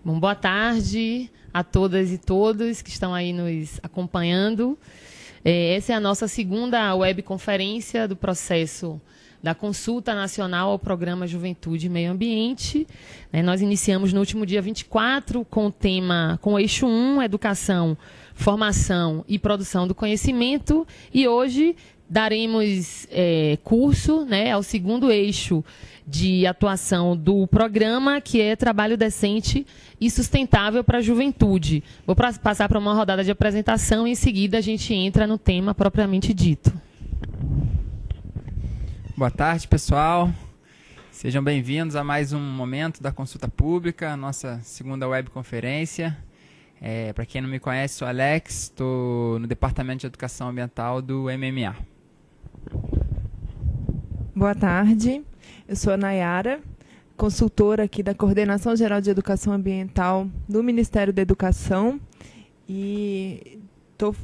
Bom, boa tarde a todas e todos que estão aí nos acompanhando. Essa é a nossa segunda webconferência do processo da Consulta Nacional ao Programa Juventude e Meio Ambiente. Nós iniciamos no último dia 24 com o eixo 1, Educação, Formação e Produção do Conhecimento, e hoje daremos curso ao segundo eixo de atuação do programa, que é Trabalho Decente e Sustentável para a Juventude. Vou passar para uma rodada de apresentação e, em seguida, a gente entra no tema propriamente dito. Boa tarde, pessoal. Sejam bem-vindos a mais um momento da consulta pública, nossa segunda webconferência. Para quem não me conhece, sou Alex, estou no Departamento de Educação Ambiental do MMA. Boa tarde, eu sou a Nayara, consultora aqui da Coordenação Geral de Educação Ambiental do Ministério da Educação, e estou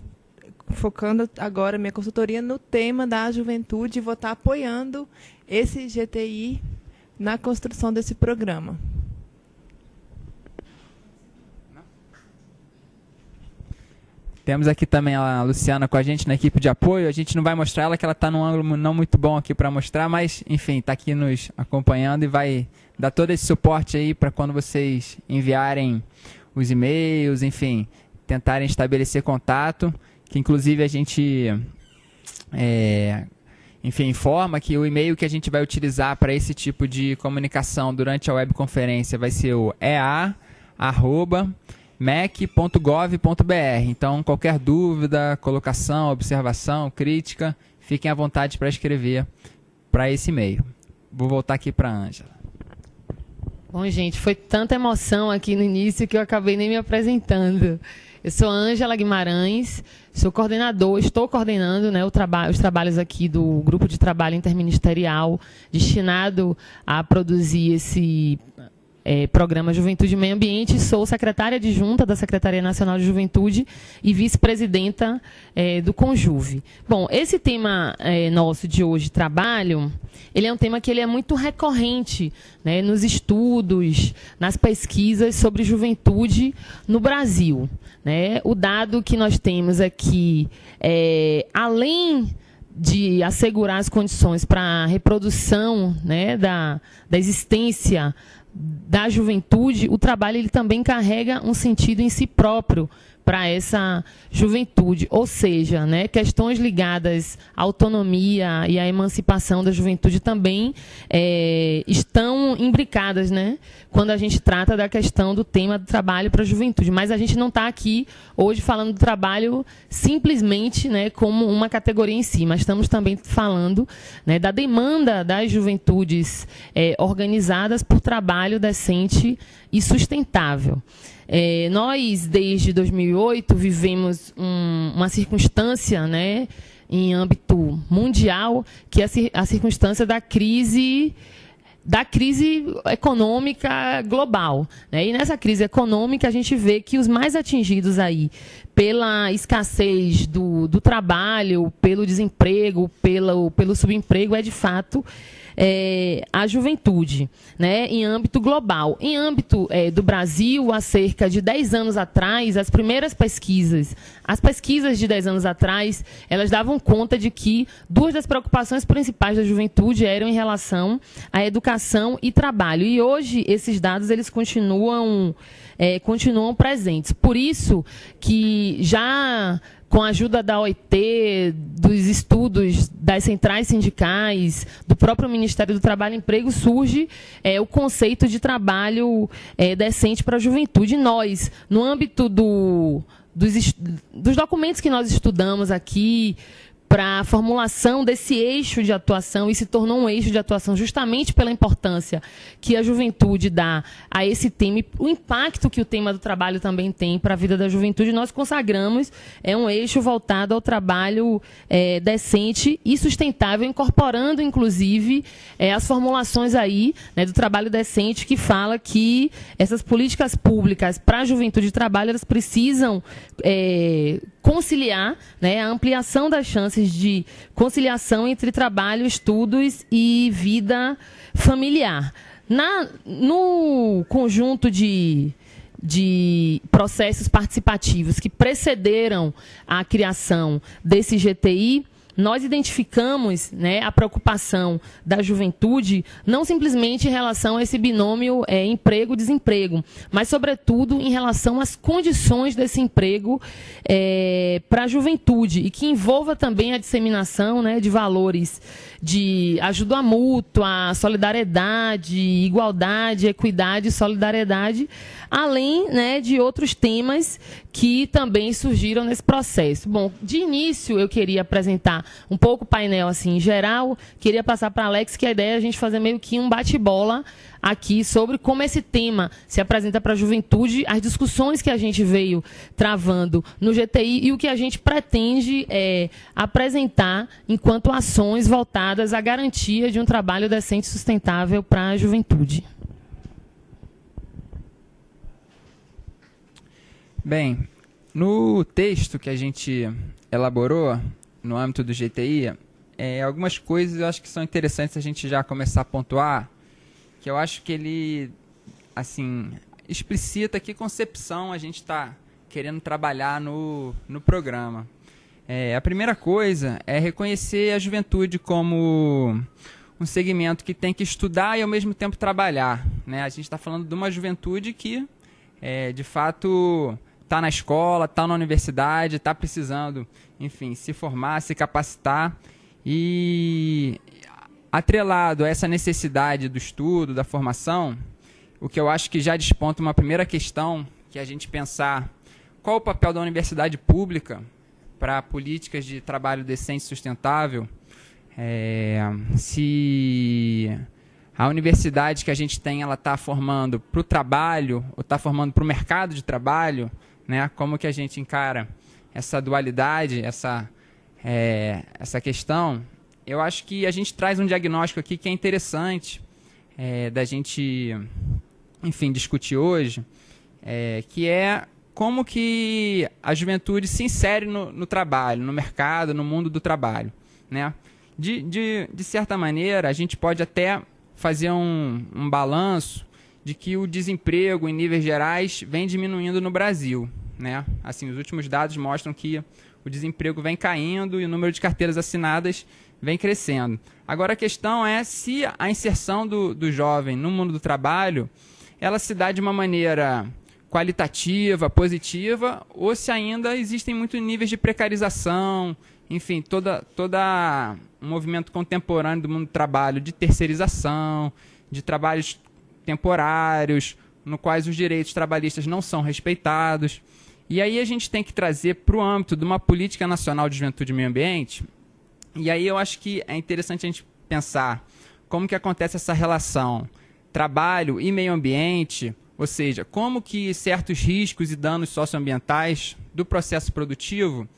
focando agora minha consultoria no tema da juventude e vou estar apoiando esse GTI na construção desse programa. Temos aqui também a Luciana com a gente na equipe de apoio. A gente não vai mostrar ela, que ela está num ângulo não muito bom aqui para mostrar, mas, enfim, está aqui nos acompanhando e vai dar todo esse suporte aí para quando vocês enviarem os e-mails, enfim, tentarem estabelecer contato, que inclusive a gente, informa que o e-mail que a gente vai utilizar para esse tipo de comunicação durante a webconferência vai ser o ea@mec.gov.br. Então, qualquer dúvida, colocação, observação, crítica, fiquem à vontade para escrever para esse e-mail. Vou voltar aqui para a Ângela. Bom, gente, foi tanta emoção aqui no início que eu acabei nem me apresentando. Eu sou Ângela Guimarães, estou coordenando os trabalhos aqui do Grupo de Trabalho Interministerial destinado a produzir esse Programa Juventude e Meio Ambiente. Sou secretária adjunta da Secretaria Nacional de Juventude e vice-presidenta do Conjuve. Bom, esse tema nosso de hoje, trabalho, ele é um tema que ele é muito recorrente, nos estudos, nas pesquisas sobre juventude no Brasil. O dado que nós temos aqui, além de assegurar as condições para a reprodução da existência da juventude, o trabalho ele também carrega um sentido em si próprio para essa juventude, ou seja, questões ligadas à autonomia e à emancipação da juventude também estão imbricadas, quando a gente trata da questão do tema do trabalho para a juventude. Mas a gente não está aqui hoje falando do trabalho simplesmente como uma categoria em si, mas estamos também falando da demanda das juventudes organizadas por trabalho decente e sustentável. Nós, desde 2008, vivemos uma circunstância em âmbito mundial, que é a circunstância da crise econômica global. E nessa crise econômica, a gente vê que os mais atingidos aí pela escassez do trabalho, pelo desemprego, pelo subemprego, é, de fato, a juventude, em âmbito global. Em âmbito do Brasil, há cerca de 10 anos atrás, as pesquisas de 10 anos atrás, elas davam conta de que duas das preocupações principais da juventude eram em relação à educação e trabalho. E hoje, esses dados eles continuam presentes. Por isso que já com a ajuda da OIT, dos estudos das centrais sindicais, do próprio Ministério do Trabalho e Emprego, surge o conceito de trabalho decente para a juventude. Nós, no âmbito dos documentos que nós estudamos aqui, para a formulação desse eixo de atuação, e se tornou um eixo de atuação justamente pela importância que a juventude dá a esse tema, e o impacto que o tema do trabalho também tem para a vida da juventude. Nós consagramos um eixo voltado ao trabalho decente e sustentável, incorporando, inclusive, as formulações aí do trabalho decente, que fala que essas políticas públicas para a juventude e trabalho, elas precisam conciliar a ampliação das chances de conciliação entre trabalho, estudos e vida familiar. No conjunto de de processos participativos que precederam a criação desse GTI, nós identificamos, né, a preocupação da juventude não simplesmente em relação a esse binômio emprego-desemprego, mas, sobretudo, em relação às condições desse emprego para a juventude e que envolva também a disseminação, né, de valores de ajuda mútua, solidariedade, igualdade, equidade e solidariedade, além, né, de outros temas que também surgiram nesse processo. Bom, de início eu queria apresentar um pouco o painel assim, em geral, queria passar para a Alex que a ideia é a gente fazer meio que um bate-bola aqui sobre como esse tema se apresenta para a juventude, as discussões que a gente veio travando no GTI e o que a gente pretende apresentar enquanto ações voltadas à garantia de um trabalho decente e sustentável para a juventude. Bem, no texto que a gente elaborou no âmbito do GTI, algumas coisas eu acho que são interessantes a gente já começar a pontuar, que eu acho que ele, assim, explicita que concepção a gente está querendo trabalhar no programa. A primeira coisa é reconhecer a juventude como um segmento que tem que estudar e, ao mesmo tempo, trabalhar, né? A gente está falando de uma juventude que, de fato, está na escola, está na universidade, está precisando, enfim, se formar, se capacitar. E, atrelado a essa necessidade do estudo, da formação, o que eu acho que já desponta uma primeira questão, que é a gente pensar qual o papel da universidade pública para políticas de trabalho decente e sustentável, se a universidade que a gente tem ela está formando para o trabalho ou está formando para o mercado de trabalho, né? Como que a gente encara essa dualidade, essa questão. Eu acho que a gente traz um diagnóstico aqui que é interessante da gente, enfim, discutir hoje, que é como que a juventude se insere no trabalho, no mercado, no mundo do trabalho, né? De certa maneira, a gente pode até fazer um balanço de que o desemprego, em níveis gerais, vem diminuindo no Brasil, né? Assim, os últimos dados mostram que o desemprego vem caindo e o número de carteiras assinadas vem crescendo. Agora, a questão é se a inserção do jovem no mundo do trabalho ela se dá de uma maneira qualitativa, positiva, ou se ainda existem muitos níveis de precarização, enfim, toda um movimento contemporâneo do mundo do trabalho de terceirização, de trabalhos temporários, no quais os direitos trabalhistas não são respeitados. E aí a gente tem que trazer para o âmbito de uma política nacional de juventude e meio ambiente. E aí eu acho que é interessante a gente pensar como que acontece essa relação trabalho e meio ambiente, ou seja, como que certos riscos e danos socioambientais do processo produtivo,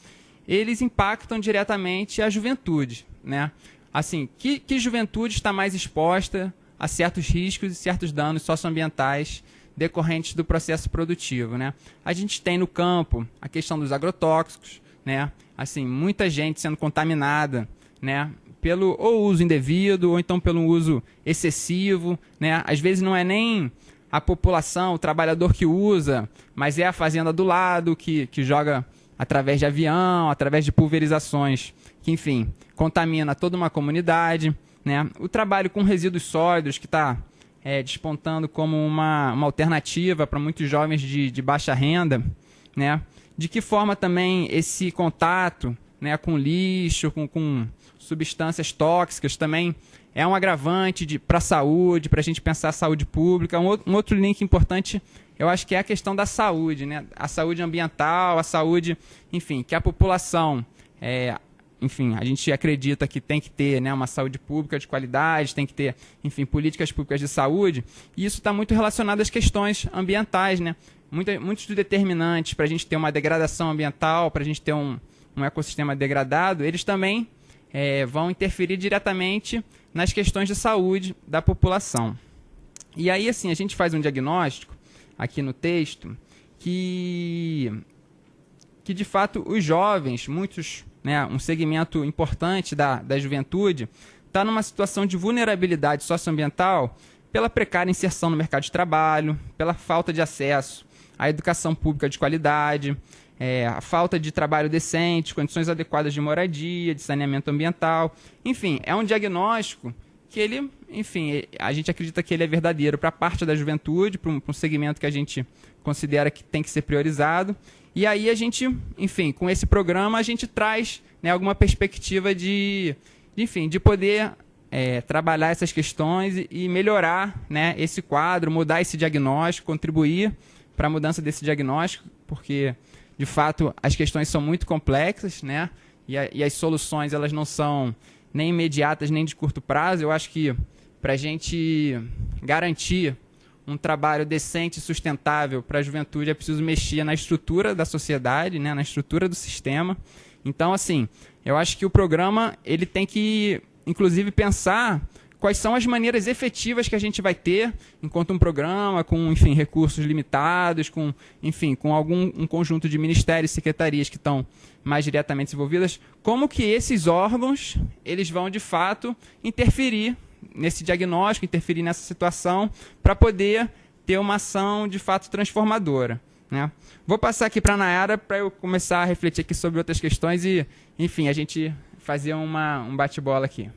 eles impactam diretamente a juventude, né? Assim, que juventude está mais exposta a certos riscos e certos danos socioambientais decorrentes do processo produtivo, né? A gente tem no campo a questão dos agrotóxicos, né? Assim, muita gente sendo contaminada, né? Pelo ou uso indevido ou então pelo uso excessivo, né? Às vezes não é nem a população, o trabalhador que usa, mas é a fazenda do lado que joga através de avião, através de pulverizações, que, enfim, contamina toda uma comunidade, né? O trabalho com resíduos sólidos que está despontando como uma alternativa para muitos jovens de baixa renda, né? De que forma também esse contato, né, com lixo, com substâncias tóxicas também é um agravante para a saúde, para a gente pensar a saúde pública. Um outro link importante, eu acho que é a questão da saúde, né? A saúde ambiental, a saúde, enfim, que a população, enfim, a gente acredita que tem que ter, né, uma saúde pública de qualidade, tem que ter, enfim, políticas públicas de saúde, e isso está muito relacionado às questões ambientais, né? Muitos determinantes para a gente ter uma degradação ambiental, para a gente ter um ecossistema degradado, eles também vão interferir diretamente nas questões de saúde da população. E aí, assim, a gente faz um diagnóstico aqui no texto que de fato, os jovens, muitos, né, um segmento importante da juventude, está numa situação de vulnerabilidade socioambiental pela precária inserção no mercado de trabalho, pela falta de acesso a educação pública de qualidade, a falta de trabalho decente, condições adequadas de moradia, de saneamento ambiental. Enfim, é um diagnóstico que ele, enfim, a gente acredita que ele é verdadeiro para a parte da juventude, para um segmento que a gente considera que tem que ser priorizado. E aí a gente, enfim, com esse programa a gente traz, né, alguma perspectiva de poder trabalhar essas questões e melhorar, né, esse quadro, mudar esse diagnóstico, contribuir para a mudança desse diagnóstico, porque, de fato, as questões são muito complexas, né, e as soluções elas não são nem imediatas, nem de curto prazo. Eu acho que para a gente garantir um trabalho decente e sustentável para a juventude é preciso mexer na estrutura da sociedade, né, na estrutura do sistema. Então, assim, eu acho que o programa ele tem que, inclusive, pensar quais são as maneiras efetivas que a gente vai ter enquanto um programa com, enfim, recursos limitados, com, enfim, com um conjunto de ministérios e secretarias que estão mais diretamente envolvidas, como que esses órgãos eles vão, de fato, interferir nesse diagnóstico, interferir nessa situação, para poder ter uma ação, de fato, transformadora, né? Vou passar aqui para a Nayara para eu começar a refletir aqui sobre outras questões e, enfim, a gente fazer um bate-bola aqui.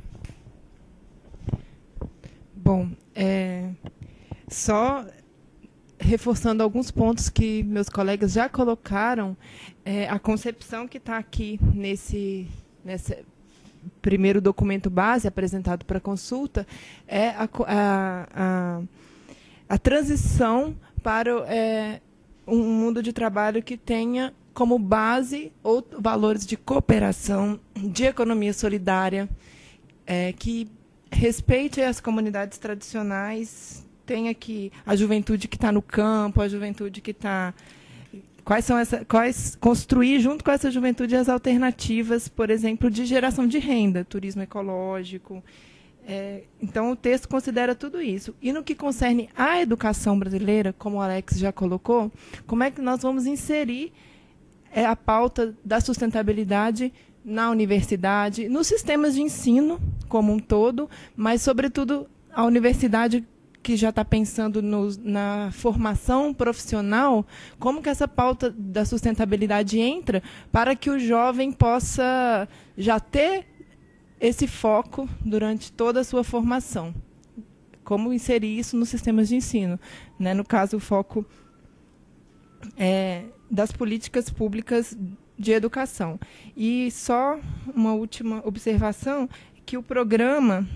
Bom, só reforçando alguns pontos que meus colegas já colocaram, a concepção que está aqui nesse primeiro documento base apresentado para consulta é a transição para um mundo de trabalho que tenha como base valores de cooperação, de economia solidária, que respeite as comunidades tradicionais, tenha aqui a juventude que está no campo, a juventude que está... construir junto com essa juventude as alternativas, por exemplo, de geração de renda, turismo ecológico. Então, o texto considera tudo isso. E no que concerne à educação brasileira, como o Alex já colocou, como é que nós vamos inserir a pauta da sustentabilidade na universidade, nos sistemas de ensino como um todo, mas, sobretudo, a universidade que já está pensando na formação profissional, como que essa pauta da sustentabilidade entra para que o jovem possa já ter esse foco durante toda a sua formação. Como inserir isso nos sistemas de ensino, né? No caso, o foco das políticas públicas de educação. E só uma última observação, que o programa,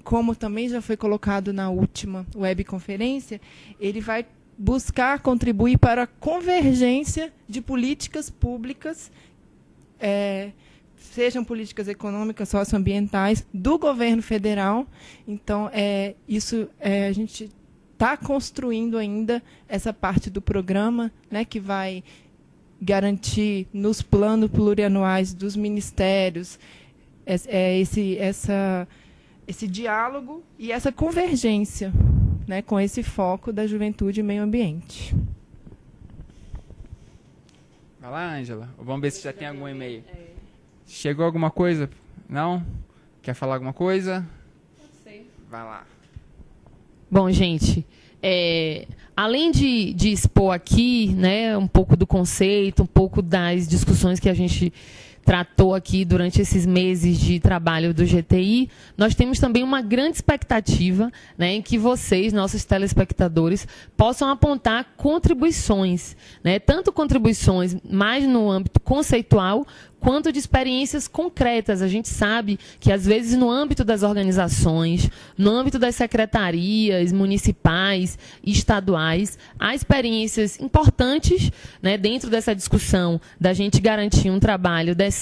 como também já foi colocado na última webconferência, ele vai buscar contribuir para a convergência de políticas públicas, sejam políticas econômicas, socioambientais, do governo federal. Então, a gente está construindo ainda essa parte do programa, né, que vai garantir nos planos plurianuais dos ministérios esse diálogo e essa convergência, né, com esse foco da juventude e meio ambiente. Vai lá, Ângela. Vamos ver se já tem algum e-mail. Chegou alguma coisa? Não? Quer falar alguma coisa? Não sei. Vai lá. Bom, gente, além de expor aqui, né, um pouco do conceito, um pouco das discussões que a gente tratou aqui durante esses meses de trabalho do GTI, nós temos também uma grande expectativa, né, em que vocês, nossos telespectadores, possam apontar contribuições, né, tanto contribuições mais no âmbito conceitual, quanto de experiências concretas. A gente sabe que, às vezes, no âmbito das organizações, no âmbito das secretarias municipais e estaduais, há experiências importantes, né, dentro dessa discussão da gente garantir um trabalho decente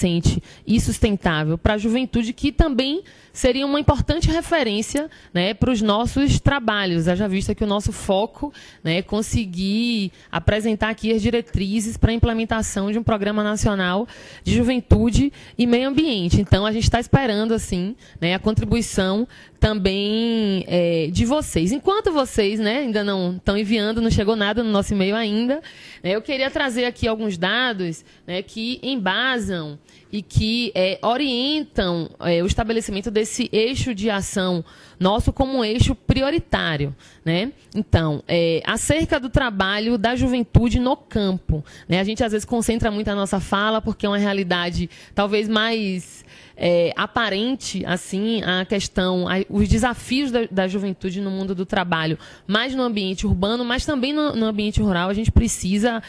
e sustentável para a juventude, que também seria uma importante referência, né, para os nossos trabalhos. Haja vista que o nosso foco, né, é conseguir apresentar aqui as diretrizes para a implementação de um programa nacional de juventude juventude e meio ambiente. Então, a gente está esperando, assim, né, a contribuição também de vocês. Enquanto vocês, né, ainda não estão enviando, não chegou nada no nosso e-mail ainda, né, eu queria trazer aqui alguns dados, né, que embasam e que orientam o estabelecimento desse eixo de ação nosso como um eixo prioritário, né? Então, acerca do trabalho da juventude no campo, né? A gente às vezes concentra muito a nossa fala porque é uma realidade talvez mais aparente, assim, a questão, os desafios da juventude no mundo do trabalho, mais no ambiente urbano, mas também no ambiente rural. A gente precisa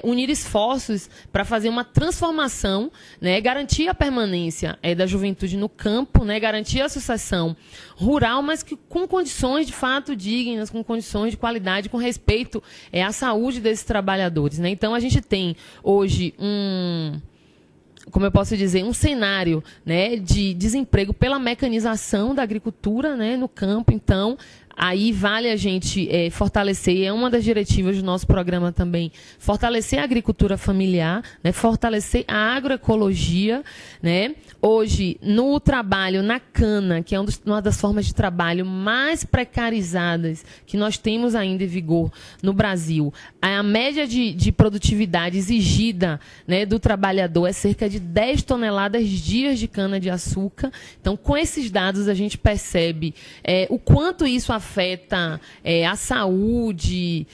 unir esforços para fazer uma transformação, né, garantir a permanência da juventude no campo, né, garantir a sucessão rural, mas que, com condições de fato dignas, com condições de qualidade, com respeito à saúde desses trabalhadores, né? Então, a gente tem hoje como eu posso dizer, um cenário, né, de desemprego pela mecanização da agricultura, né, no campo. Então, aí vale a gente fortalecer, é uma das diretivas do nosso programa também, fortalecer a agricultura familiar, né, fortalecer a agroecologia, né. Hoje, no trabalho na cana, que é uma das formas de trabalho mais precarizadas que nós temos ainda em vigor no Brasil, a média de produtividade exigida, né, do trabalhador é cerca de 10 toneladas dias de cana-de-açúcar. Então, com esses dados, a gente percebe o quanto isso afeta a saúde,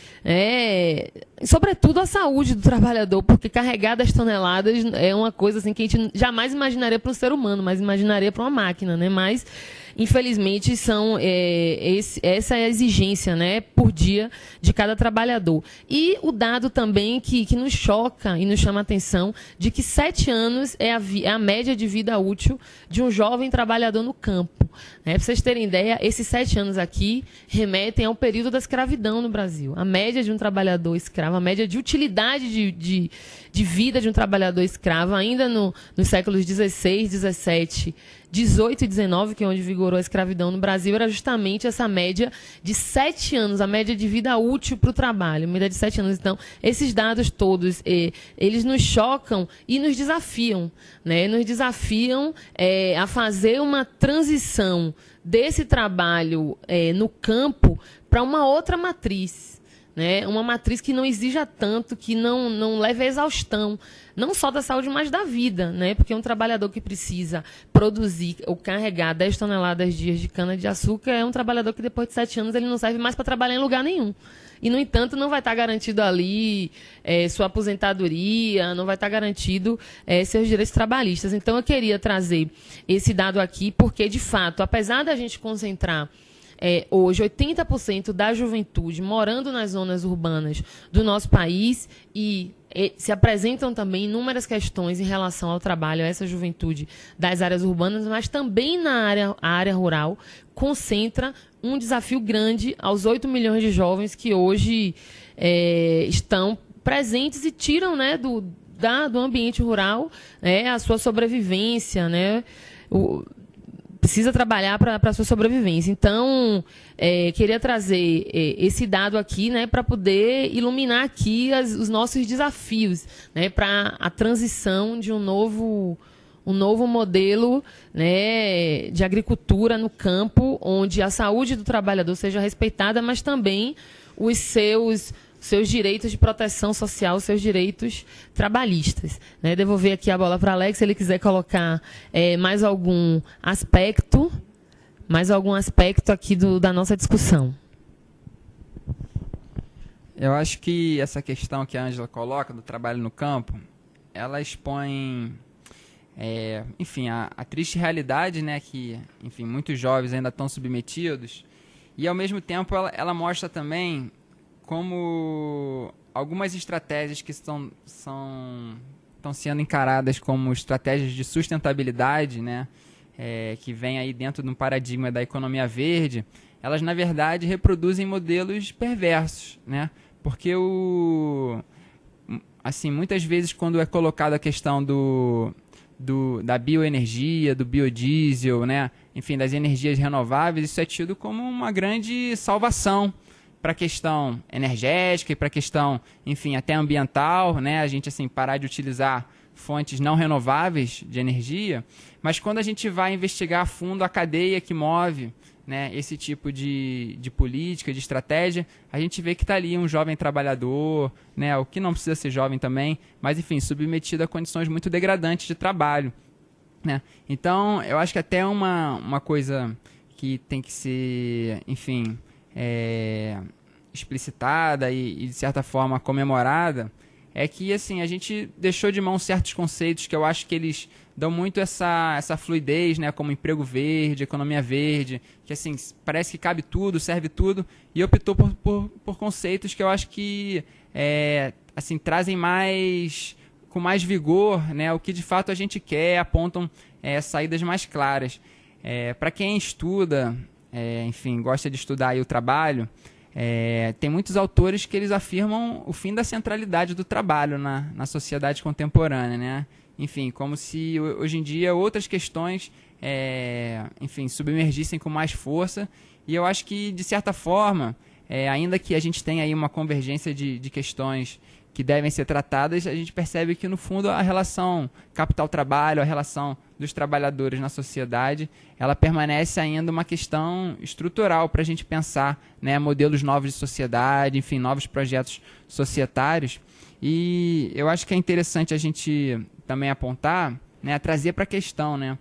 sobretudo a saúde do trabalhador, porque carregar 10 toneladas é uma coisa assim, que a gente jamais imaginaria para um ser humano, mas imaginaria para uma máquina, né? Mas, infelizmente, essa é a exigência, né, por dia de cada trabalhador. E o dado também que nos choca e nos chama a atenção de que 7 anos é a média de vida útil de um jovem trabalhador no campo. Para vocês terem ideia, esses 7 anos aqui remetem ao período da escravidão no Brasil. A média de um trabalhador escravo, a média de utilidade de vida de um trabalhador escravo, ainda nos séculos 16, 17, 18 e 19, que é onde vigorou a escravidão no Brasil, era justamente essa média de 7 anos, a média de vida útil para o trabalho, a média de 7 anos. Então, esses dados todos, eles nos chocam e nos desafiam, né? Nos desafiam a fazer uma transição desse trabalho no campo para uma outra matriz, né? Uma matriz que não exija tanto, que não leve à exaustão, não só da saúde, mas da vida, né? Porque um trabalhador que precisa produzir ou carregar 10 toneladas dias de cana-de-açúcar é um trabalhador que depois de 7 anos ele não serve mais para trabalhar em lugar nenhum. E, no entanto, não vai estar garantido ali sua aposentadoria, não vai estar garantido seus direitos trabalhistas. Então, eu queria trazer esse dado aqui, porque, de fato, apesar da gente concentrar hoje 80% da juventude morando nas zonas urbanas do nosso país e se apresentam também inúmeras questões em relação ao trabalho, a essa juventude das áreas urbanas, mas também na área rural, concentra um desafio grande aos 8 milhões de jovens que hoje estão presentes e tiram, né, do ambiente rural, né, a sua sobrevivência, né, precisa trabalhar para a sua sobrevivência. Então, queria trazer esse dado aqui, né, para poder iluminar aqui os nossos desafios, né, para a transição de um novo modelo, né, de agricultura no campo, onde a saúde do trabalhador seja respeitada, mas também os seus direitos de proteção social, os seus direitos trabalhistas, né? Devolver aqui a bola para Alex, se ele quiser colocar mais algum aspecto aqui da nossa discussão. Eu acho que essa questão que a Ângela coloca do trabalho no campo, ela expõe, enfim, a triste realidade, né, que, enfim, muitos jovens ainda estão submetidos, e ao mesmo tempo ela mostra também como algumas estratégias que estão sendo encaradas como estratégias de sustentabilidade, né, que vem aí dentro de um paradigma da economia verde, elas, na verdade, reproduzem modelos perversos, né, porque assim, muitas vezes, quando é colocada a questão da bioenergia, do biodiesel, né, enfim, das energias renováveis, isso é tido como uma grande salvação para a questão energética e para a questão, enfim, até ambiental, né? A gente, assim, parar de utilizar fontes não renováveis de energia, mas quando a gente vai investigar a fundo a cadeia que move, né, esse tipo de política, de estratégia, a gente vê que está ali um jovem trabalhador, né, o que não precisa ser jovem também, mas enfim, submetido a condições muito degradantes de trabalho, né? Então, eu acho que até uma coisa que tem que ser, enfim, explicitada e de certa forma comemorada, é que assim, a gente deixou de mão certos conceitos que eu acho que eles dão muito essa fluidez, né, como emprego verde, economia verde, que assim, parece que cabe tudo, serve tudo, e optou por conceitos que eu acho que assim, trazem com mais vigor, né, o que de fato a gente quer, apontam saídas mais claras. Para quem estuda, enfim, gosta de estudar aí o trabalho, tem muitos autores que eles afirmam o fim da centralidade do trabalho na sociedade contemporânea, né? Enfim, como se hoje em dia outras questões, enfim, submergissem com mais força. E eu acho que, de certa forma, ainda que a gente tenha aí uma convergência de questões que devem ser tratadas, a gente percebe que, no fundo, a relação capital-trabalho, a relação dos trabalhadores na sociedade, ela permanece ainda uma questão estrutural para a gente pensar, né, modelos novos de sociedade, enfim, novos projetos societários. E eu acho que é interessante a gente também apontar, né, trazer para a questão, né,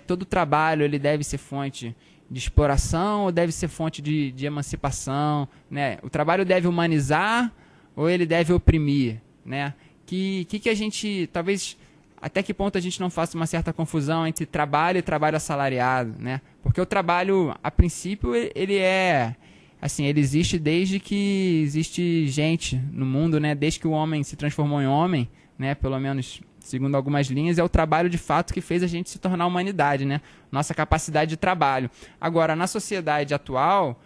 todo trabalho ele deve ser fonte de exploração ou deve ser fonte de emancipação, né? O trabalho deve humanizar ou ele deve oprimir, né? Que a gente, talvez, até que ponto a gente não faça uma certa confusão entre trabalho e trabalho assalariado, né? Porque o trabalho, a princípio, ele assim, ele existe desde que existe gente no mundo, né? Desde que o homem se transformou em homem, né? Pelo menos segundo algumas linhas, é o trabalho de fato que fez a gente se tornar humanidade, né? Nossa capacidade de trabalho. Agora, na sociedade atual,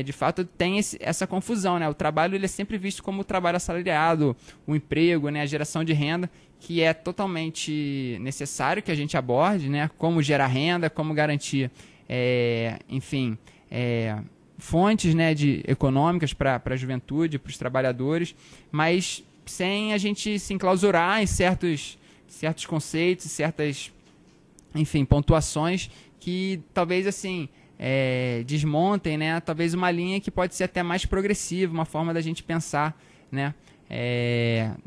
de fato tem essa confusão, né? O trabalho ele é sempre visto como o trabalho assalariado, o emprego, né? A geração de renda, que é totalmente necessário que a gente aborde, né? Como gerar renda, como garantir, enfim, fontes, né, econômicas para a juventude, para os trabalhadores, mas sem a gente se enclausurar em certos conceitos, certas, enfim, pontuações que talvez assim desmontem, né, talvez uma linha que pode ser até mais progressiva, uma forma da gente pensar, né,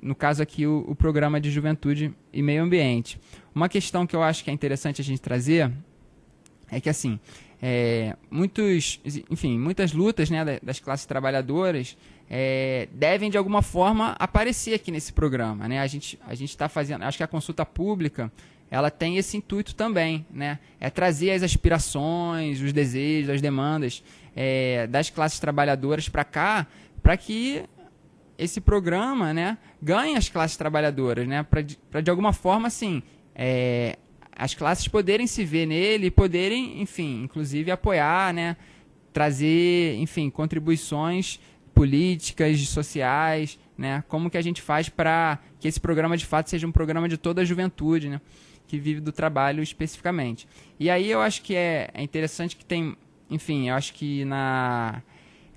no caso aqui o programa de juventude e meio ambiente. Uma questão que eu acho que é interessante a gente trazer é que assim, muitas lutas, né, das classes trabalhadoras devem de alguma forma aparecer aqui nesse programa, né? A gente está fazendo, acho que a consulta pública ela tem esse intuito também, né? Trazer as aspirações, os desejos, as demandas das classes trabalhadoras para cá, para que esse programa, né, ganhe as classes trabalhadoras, né? Para de alguma forma assim as classes poderem se ver nele e poderem, enfim, inclusive apoiar, né, trazer, enfim, contribuições políticas, sociais, né, como que a gente faz para que esse programa de fato seja um programa de toda a juventude, né, que vive do trabalho especificamente. E aí eu acho que é interessante que tem, enfim, eu acho que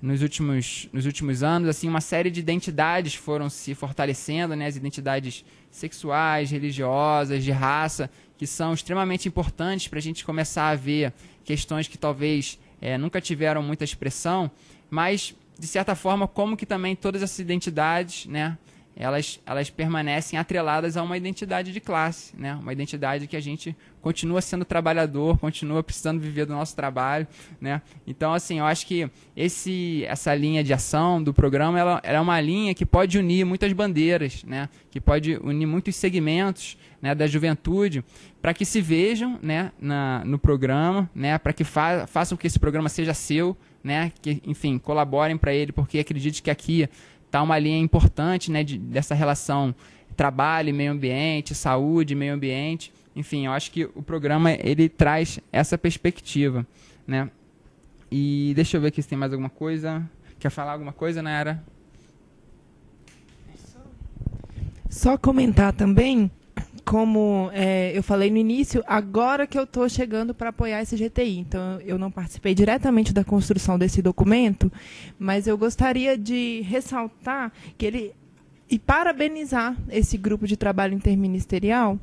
nos últimos anos, assim, uma série de identidades foram se fortalecendo, né, as identidades sexuais, religiosas, de raça, que são extremamente importantes para a gente começar a ver questões que talvez nunca tiveram muita expressão, mas, de certa forma, como que também todas essas identidades, né, elas permanecem atreladas a uma identidade de classe, né, uma identidade que a gente continua sendo trabalhador, continua precisando viver do nosso trabalho, né. Então, assim, eu acho que essa linha de ação do programa, ela é uma linha que pode unir muitas bandeiras, né, que pode unir muitos segmentos, né, da juventude, para que se vejam, né, no programa, né, para que façam que esse programa seja seu, né, que, enfim, colaborem para ele, porque acredite que aqui está uma linha importante, né, dessa relação trabalho e meio ambiente, saúde e meio ambiente. Enfim, eu acho que o programa ele traz essa perspectiva, né. E deixa eu ver aqui se tem mais alguma coisa. Quer falar alguma coisa, Nayara? Só comentar também, como eu falei no início, agora que eu estou chegando para apoiar esse GTI. Então, eu não participei diretamente da construção desse documento, mas eu gostaria de ressaltar que e parabenizar esse grupo de trabalho interministerial,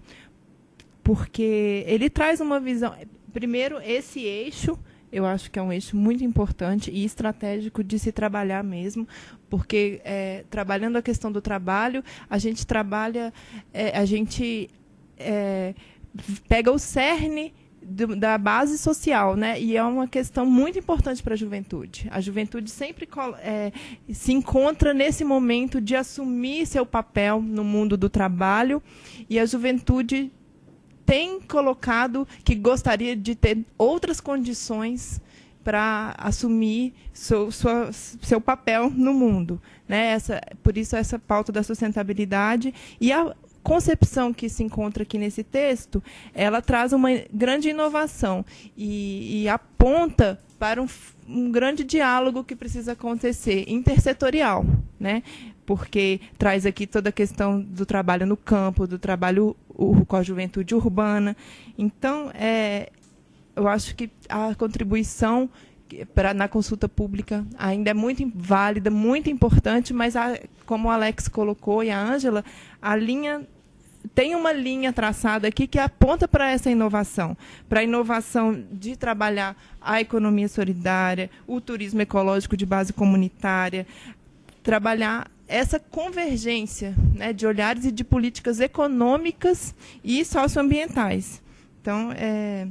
porque ele traz uma visão... Primeiro, esse eixo, eu acho que é um eixo muito importante e estratégico de se trabalhar mesmo, porque trabalhando a questão do trabalho, a gente trabalha, pega o cerne da base social, né? E é uma questão muito importante para a juventude. A juventude sempre se encontra nesse momento de assumir seu papel no mundo do trabalho, e a juventude tem colocado que gostaria de ter outras condições para assumir seu papel no mundo, né? Por isso essa pauta da sustentabilidade. E a concepção que se encontra aqui nesse texto, ela traz uma grande inovação e aponta para um grande diálogo que precisa acontecer, intersetorial, né? Porque traz aqui toda a questão do trabalho no campo, do trabalho com a juventude urbana. Então, eu acho que a contribuição na consulta pública ainda é muito válida, muito importante, mas, como o Alex colocou e a Ângela, tem uma linha traçada aqui que aponta para essa inovação, para a inovação de trabalhar a economia solidária, o turismo ecológico de base comunitária, trabalhar essa convergência, né, de olhares e de políticas econômicas e socioambientais. Então, eu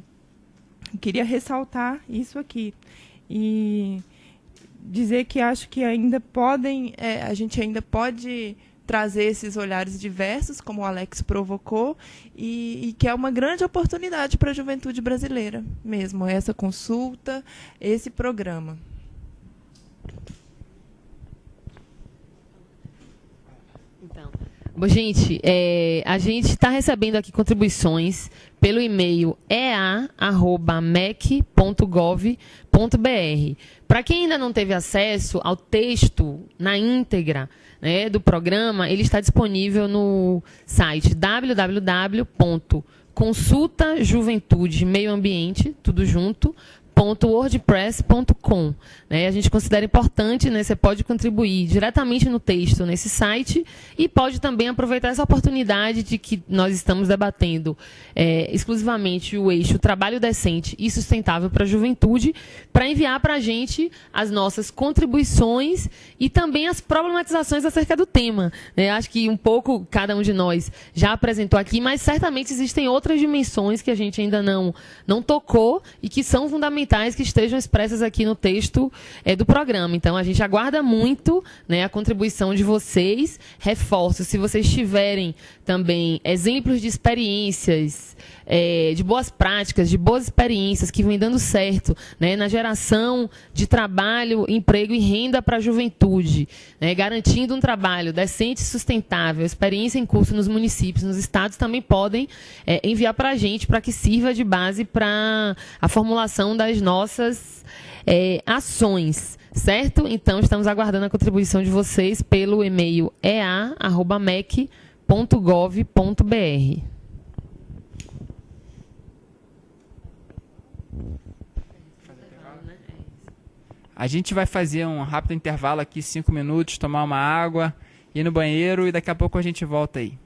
queria ressaltar isso aqui e dizer que acho que ainda a gente ainda pode trazer esses olhares diversos, como o Alex provocou, e que é uma grande oportunidade para a juventude brasileira mesmo, essa consulta, esse programa. Então, bom, gente, a gente está recebendo aqui contribuições pelo e-mail ea@mec.gov.br. Para quem ainda não teve acesso ao texto na íntegra, né, do programa, ele está disponível no site www.consultajuventudemeioambiente, tudo junto, .wordpress.com, né? A gente considera importante, né? Você pode contribuir diretamente no texto nesse site e pode também aproveitar essa oportunidade de que nós estamos debatendo exclusivamente o eixo trabalho decente e sustentável para a juventude, para enviar para a gente as nossas contribuições e também as problematizações acerca do tema, né? Acho que um pouco cada um de nós já apresentou aqui, mas certamente existem outras dimensões que a gente ainda não tocou e que são fundamentais que estejam expressas aqui no texto do programa. Então, a gente aguarda muito, né, a contribuição de vocês. Reforço, se vocês tiverem também exemplos de experiências, de boas práticas, de boas experiências que vêm dando certo, né, na geração de trabalho, emprego e renda para a juventude, né, garantindo um trabalho decente e sustentável, experiência em curso nos municípios, nos estados, também podem enviar para a gente, para que sirva de base para a formulação das nossas ações, certo? Então, estamos aguardando a contribuição de vocês pelo e-mail ea@mec.gov.br. A gente vai fazer um rápido intervalo aqui, 5 minutos, tomar uma água, ir no banheiro e daqui a pouco a gente volta aí.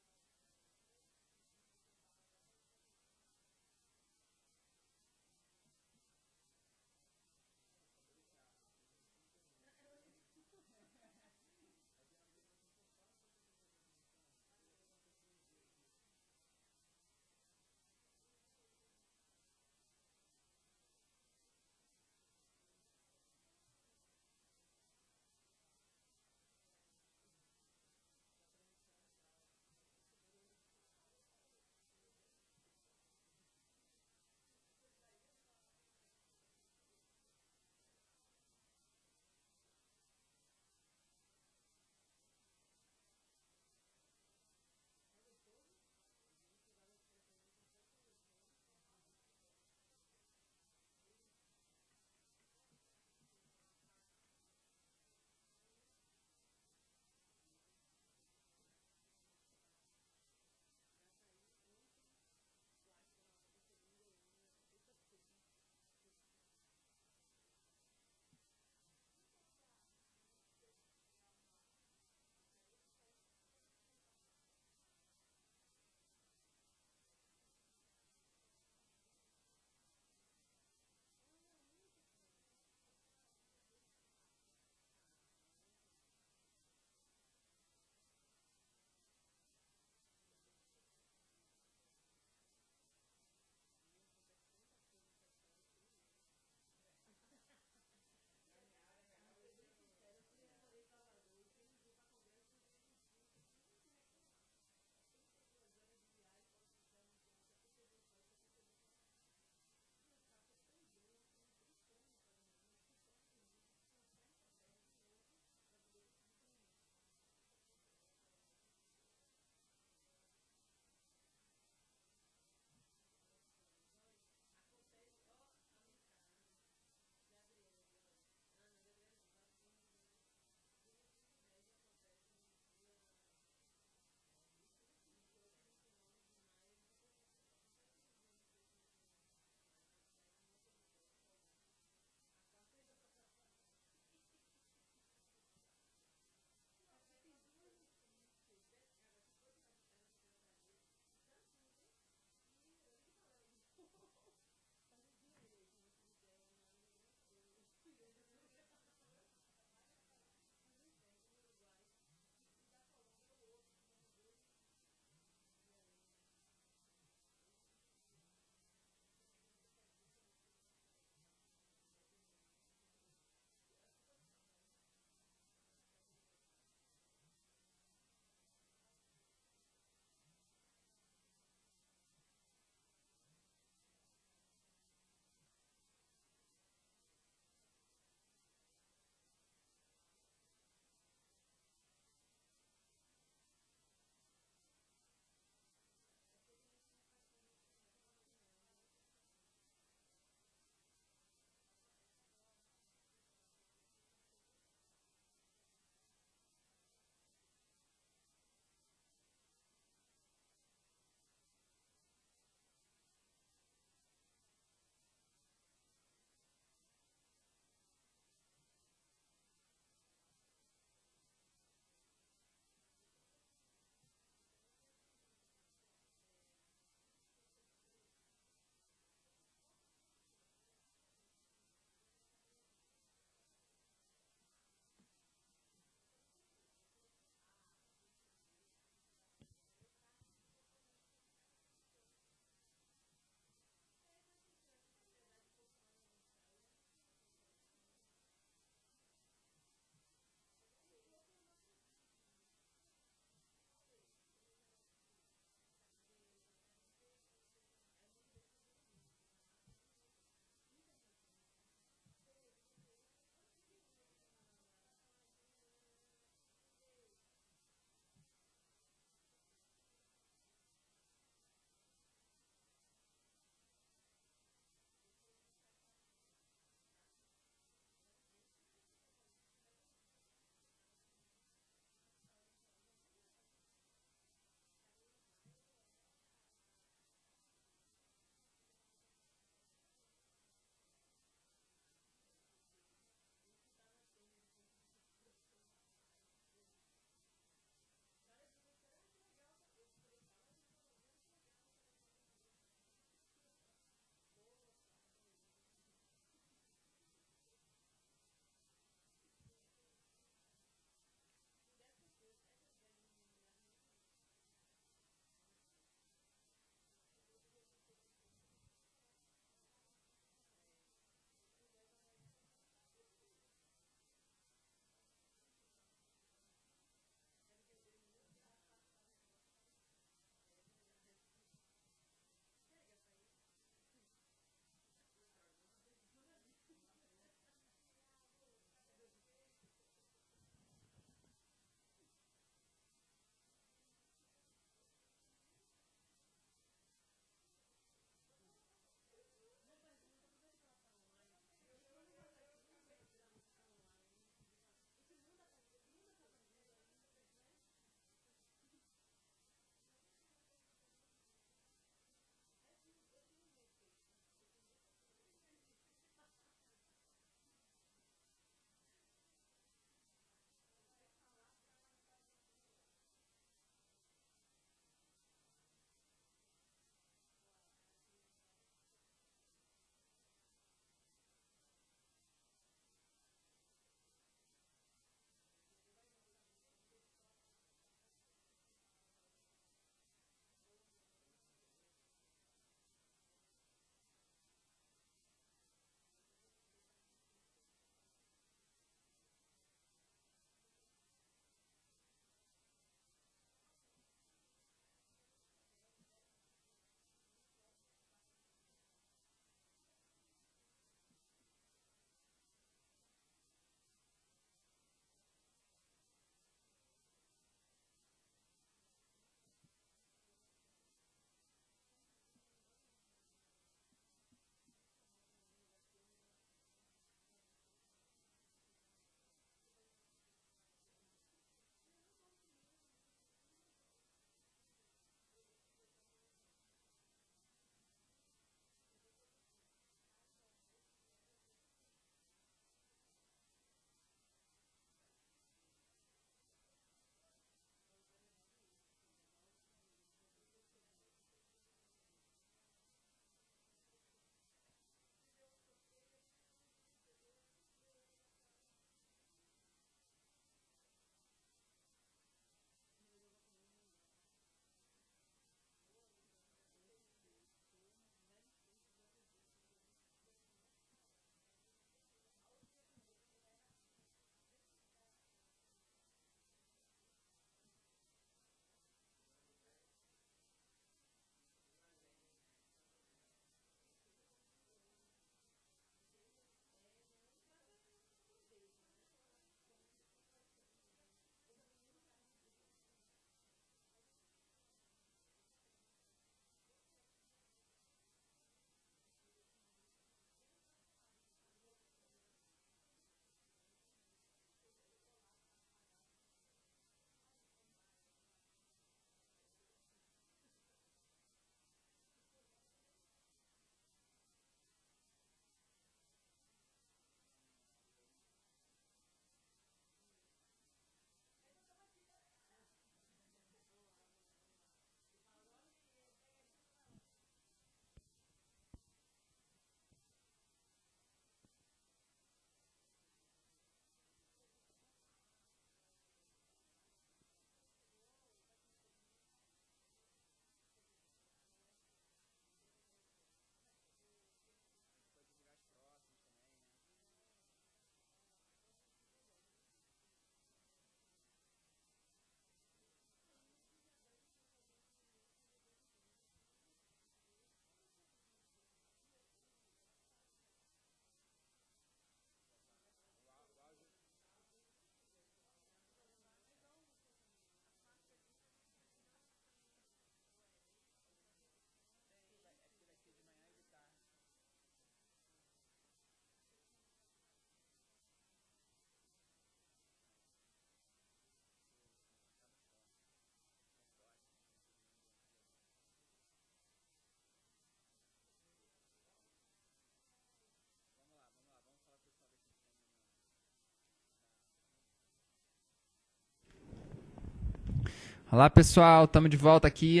Olá, pessoal, estamos de volta aqui,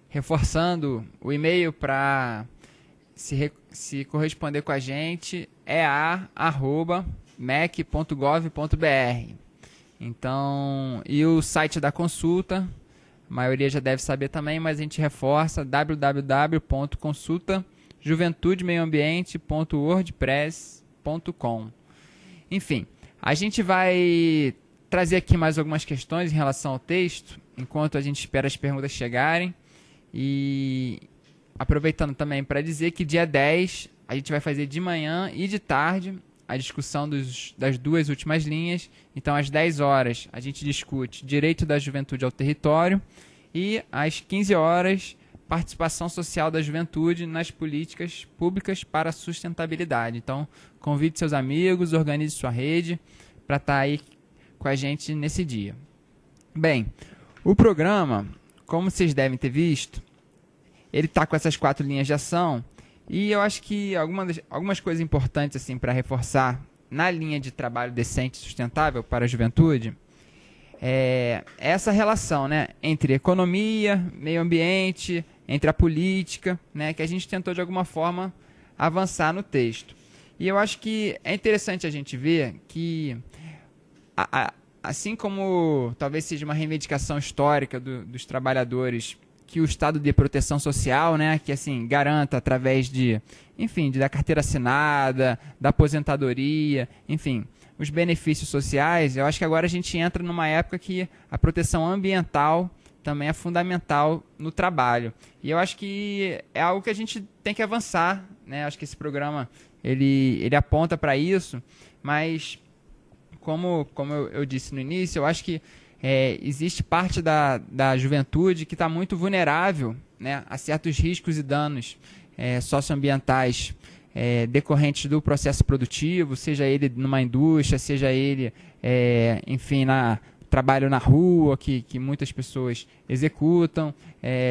reforçando o e-mail para se corresponder com a gente, ea@mec.gov.br. Então, e o site da consulta, a maioria já deve saber também, mas a gente reforça, www.consultajuventudemeioambiente.wordpress.com. Enfim, a gente vai trazer aqui mais algumas questões em relação ao texto, enquanto a gente espera as perguntas chegarem. E aproveitando também para dizer que dia 10 a gente vai fazer de manhã e de tarde a discussão das duas últimas linhas. Então, às 10 horas, a gente discute direito da juventude ao território e às 15 horas, participação social da juventude nas políticas públicas para a sustentabilidade. Então, convide seus amigos, organize sua rede para estar aí com a gente nesse dia. Bem, o programa, como vocês devem ter visto, ele está com essas 4 linhas de ação e eu acho que algumas coisas importantes assim, para reforçar na linha de trabalho decente e sustentável para a juventude é essa relação, né, entre economia, meio ambiente, entre a política, né, que a gente tentou de alguma forma avançar no texto. E eu acho que é interessante a gente ver que assim como talvez seja uma reivindicação histórica dos trabalhadores que o Estado de proteção social, né, que assim garanta através da carteira assinada, da aposentadoria, enfim, os benefícios sociais, eu acho que agora a gente entra numa época que a proteção ambiental também é fundamental no trabalho. E eu acho que é algo que a gente tem que avançar, né? Acho que esse programa ele aponta para isso, mas como eu disse no início, eu acho que existe parte da juventude que está muito vulnerável, né, a certos riscos e danos socioambientais decorrentes do processo produtivo, seja ele numa indústria, seja ele, enfim, trabalho na rua, que muitas pessoas executam,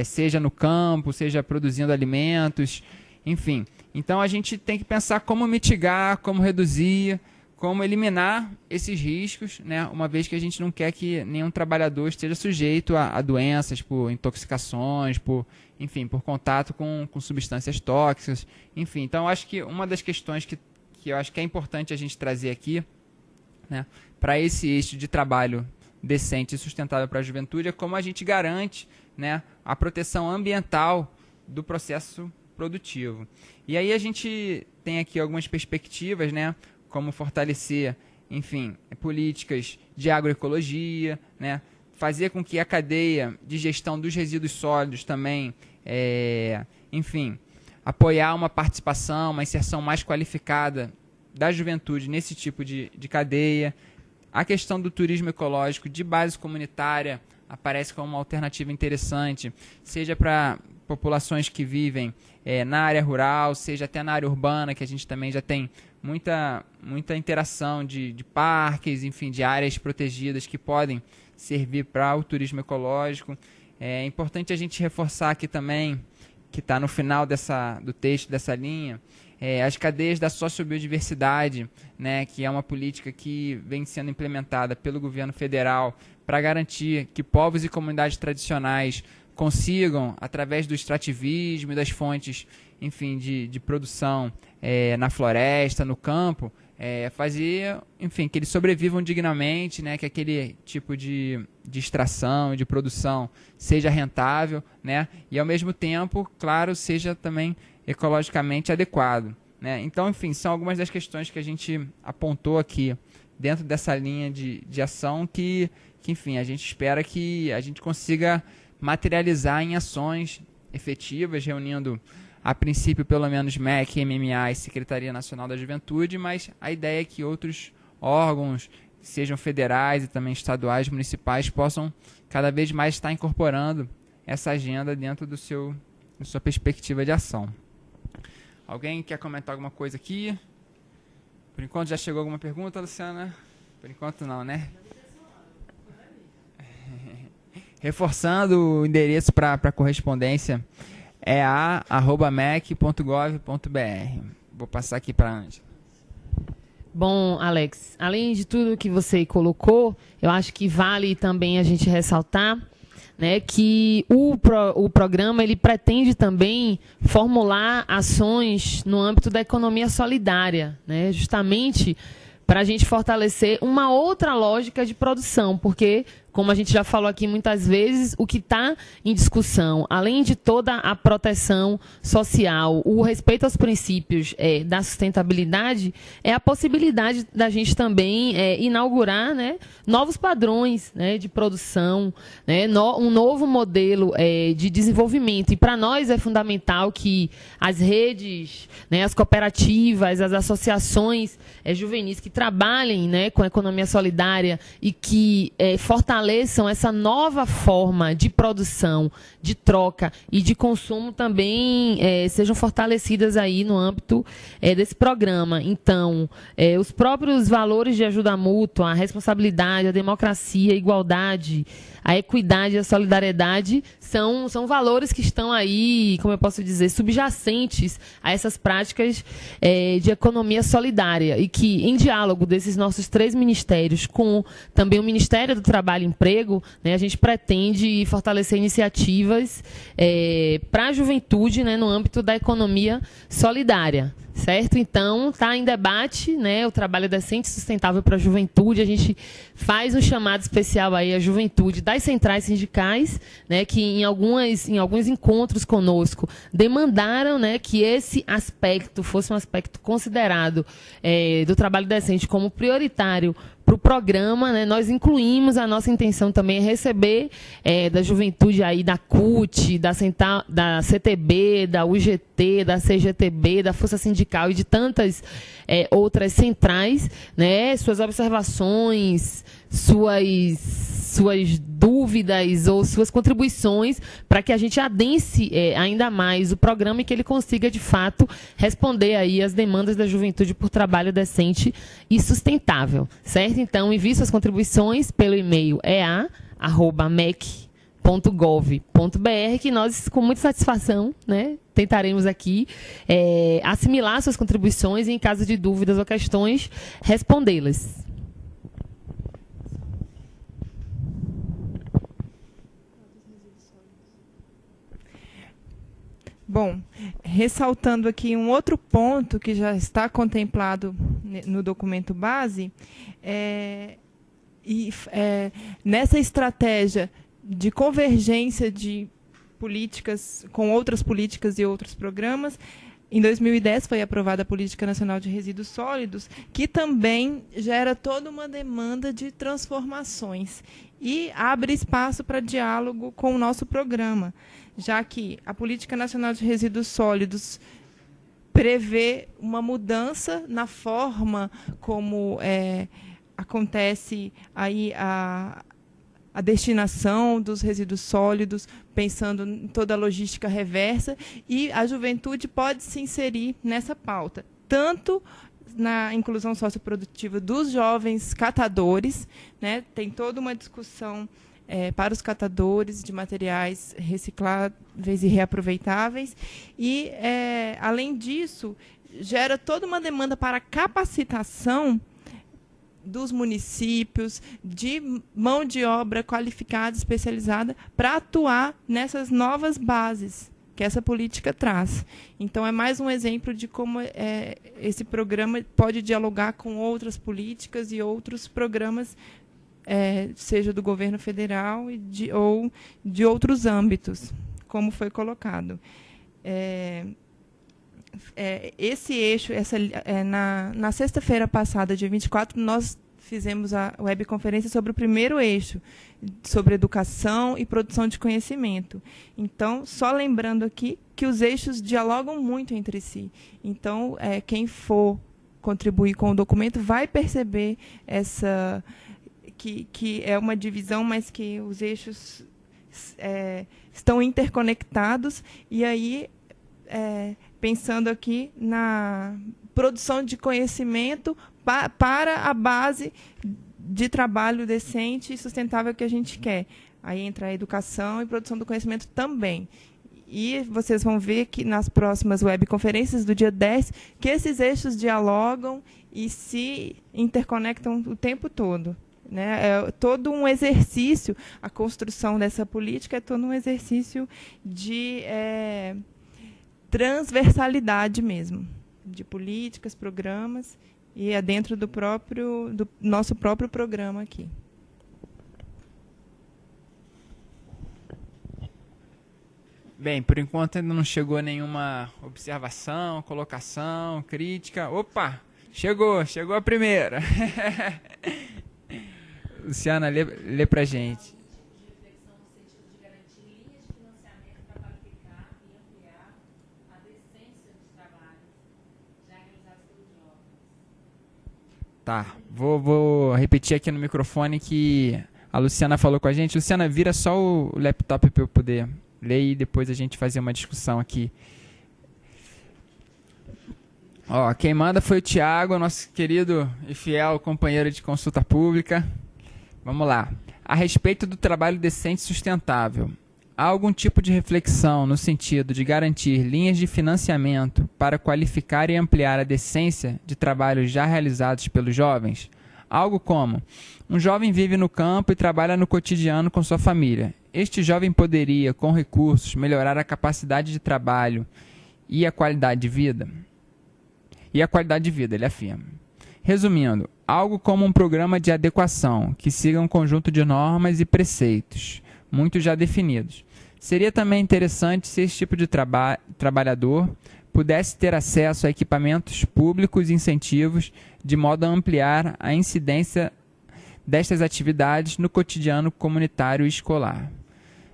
seja no campo, seja produzindo alimentos, enfim. Então, a gente tem que pensar como mitigar, como reduzir, como eliminar esses riscos, né? Uma vez que a gente não quer que nenhum trabalhador esteja sujeito a doenças por intoxicações, por contato com substâncias tóxicas, enfim. Então, eu acho que uma das questões que eu acho que é importante a gente trazer aqui, né, para esse eixo de trabalho decente e sustentável para a juventude é como a gente garante, né, a proteção ambiental do processo produtivo. E aí a gente tem aqui algumas perspectivas, né, como fortalecer, enfim, políticas de agroecologia, né? Fazer com que a cadeia de gestão dos resíduos sólidos também, enfim, apoiar uma participação, uma inserção mais qualificada da juventude nesse tipo de cadeia. A questão do turismo ecológico de base comunitária aparece como uma alternativa interessante, seja para populações que vivem na área rural, seja até na área urbana, que a gente também já tem muita interação de parques, enfim, de áreas protegidas que podem servir para o turismo ecológico. É importante a gente reforçar aqui também, que está no final do texto dessa linha, as cadeias da sociobiodiversidade, né, que é uma política que vem sendo implementada pelo governo federal para garantir que povos e comunidades tradicionais consigam, através do extrativismo e das fontes, enfim, de produção na floresta, no campo, fazer, enfim, que eles sobrevivam dignamente, né, que aquele tipo de extração e de produção seja rentável, né, e ao mesmo tempo, claro, seja também ecologicamente adequado, né. Então, enfim, são algumas das questões que a gente apontou aqui dentro dessa linha de ação que, enfim, a gente espera que a gente consiga materializar em ações efetivas, reunindo a princípio pelo menos MEC, MMA e Secretaria Nacional da Juventude, mas a ideia é que outros órgãos, sejam federais e também estaduais, municipais, possam cada vez mais estar incorporando essa agenda dentro da sua perspectiva de ação. Alguém quer comentar alguma coisa aqui? Por enquanto já chegou alguma pergunta, Luciana? Por enquanto não, né? Reforçando o endereço para correspondência, é a@mec.gov.br. Vou passar aqui para a Ângela. Bom, Alex, além de tudo que você colocou, eu acho que vale também a gente ressaltar né, que o programa ele pretende também formular ações no âmbito da economia solidária, né, justamente para a gente fortalecer uma outra lógica de produção, porque, como a gente já falou aqui muitas vezes, o que está em discussão, além de toda a proteção social, o respeito aos princípios da sustentabilidade, é a possibilidade da gente também inaugurar, né, novos padrões, né, de produção, né, um novo modelo de desenvolvimento. E para nós é fundamental que as redes, né, as cooperativas, as associações juvenis que trabalhem, né, com a economia solidária e que fortaleçam essa nova forma de produção, de troca e de consumo também sejam fortalecidas aí no âmbito desse programa. Então, os próprios valores de ajuda mútua, a responsabilidade, a democracia, a igualdade, a equidade e a solidariedade são valores que estão aí, como eu posso dizer, subjacentes a essas práticas de economia solidária e que, em diálogo desses nossos 3 ministérios com também o Ministério do Trabalho e Emprego, né, a gente pretende fortalecer iniciativas para a juventude, né, no âmbito da economia solidária. Certo? Então, está em debate, né, o trabalho decente e sustentável para a juventude. A gente faz um chamado especial aí à juventude das centrais sindicais, né, que em alguns encontros conosco demandaram, né, que esse aspecto fosse um aspecto considerado do trabalho decente como prioritário para o programa, né. Nós incluímos, a nossa intenção também é receber da juventude aí da CUT, da CTB, da UGT, da CGTB, da Força Sindical e de tantas outras centrais, né, suas observações, suas dúvidas ou suas contribuições para que a gente adense ainda mais o programa e que ele consiga, de fato, responder aí às demandas da juventude por trabalho decente e sustentável, certo? Então, envie suas contribuições pelo e-mail ea@mec.gov.br, que nós, com muita satisfação, né, tentaremos aqui assimilar suas contribuições e, em caso de dúvidas ou questões, respondê-las. Bom, ressaltando aqui um outro ponto que já está contemplado no documento base, nessa estratégia de convergência de políticas com outras políticas e outros programas, em 2010 foi aprovada a Política Nacional de Resíduos Sólidos, que também gera toda uma demanda de transformações e abre espaço para diálogo com o nosso programa, já que a Política Nacional de Resíduos Sólidos prevê uma mudança na forma como acontece aí a destinação dos resíduos sólidos, pensando em toda a logística reversa, e a juventude pode se inserir nessa pauta, tanto na inclusão socioprodutiva dos jovens catadores, né, tem toda uma discussão para os catadores de materiais recicláveis e reaproveitáveis, e, além disso, gera toda uma demanda para capacitação dos municípios, de mão de obra qualificada, especializada, para atuar nessas novas bases que essa política traz. Então, é mais um exemplo de como esse programa pode dialogar com outras políticas e outros programas, seja do governo federal ou de outros âmbitos, como foi colocado. Esse eixo, na sexta-feira passada, dia 24, nós fizemos a webconferência sobre o primeiro eixo, sobre educação e produção de conhecimento. Então, só lembrando aqui que os eixos dialogam muito entre si. Então, quem for contribuir com o documento vai perceber que é uma divisão, mas que os eixos estão interconectados, e aí pensando aqui na produção de conhecimento para a base de trabalho decente e sustentável que a gente quer. Aí entra a educação e produção do conhecimento também. E vocês vão ver que nas próximas webconferências do dia 10, que esses eixos dialogam e se interconectam o tempo todo. né? É todo um exercício, a construção dessa política é todo um exercício de transversalidade mesmo, de políticas, programas, e é dentro do nosso próprio programa aqui. Bem, por enquanto ainda não chegou nenhuma observação, colocação, crítica. Opa, chegou a primeira. Luciana, lê pra gente. Tá, vou repetir aqui no microfone que a Luciana falou com a gente. Luciana, vira só o laptop para eu poder ler e depois a gente fazer uma discussão aqui. Ó, quem manda foi o Tiago, nosso querido e fiel companheiro de consulta pública. Vamos lá. A respeito do trabalho decente e sustentável, há algum tipo de reflexão no sentido de garantir linhas de financiamento para qualificar e ampliar a decência de trabalhos já realizados pelos jovens? Algo como: um jovem vive no campo e trabalha no cotidiano com sua família. Este jovem poderia, com recursos, melhorar a capacidade de trabalho e a qualidade de vida? Ele afirma. Resumindo, algo como um programa de adequação que siga um conjunto de normas e preceitos, muito já definidos. Seria também interessante se esse tipo de trabalhador pudesse ter acesso a equipamentos públicos e incentivos, de modo a ampliar a incidência destas atividades no cotidiano comunitário e escolar.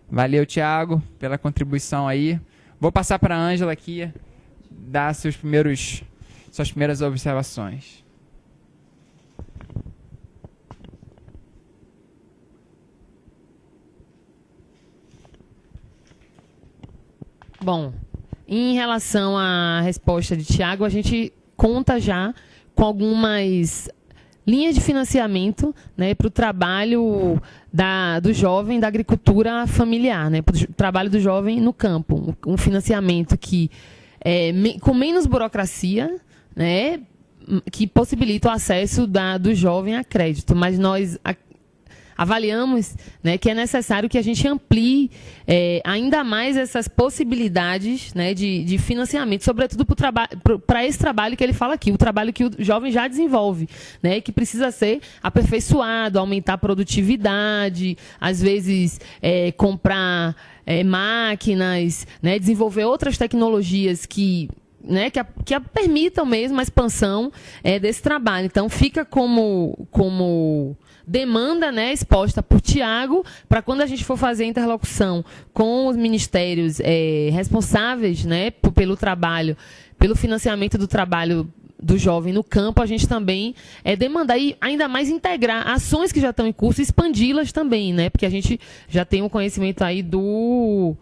Valeu, Tiago, pela contribuição aí. Vou passar para a Ângela aqui dar suas primeiras observações. Bom, em relação à resposta de Tiago, a gente conta já com algumas linhas de financiamento, né, para o trabalho do jovem da agricultura familiar, né, para o trabalho do jovem no campo. Um financiamento que com menos burocracia, né, que possibilita o acesso do jovem a crédito. Mas nós avaliamos, né, que é necessário que a gente amplie ainda mais essas possibilidades, né, de financiamento, sobretudo para esse trabalho que ele fala aqui, o trabalho que o jovem já desenvolve, né, que precisa ser aperfeiçoado, aumentar a produtividade, às vezes comprar máquinas, né, desenvolver outras tecnologias que permitam mesmo a expansão desse trabalho. Então, fica como demanda, né, exposta por Tiago, para quando a gente for fazer a interlocução com os ministérios responsáveis, né, pelo trabalho, pelo financiamento do trabalho do jovem no campo, a gente também demandar e ainda mais integrar ações que já estão em curso e expandi-las também, né, porque a gente já tem um conhecimento aí do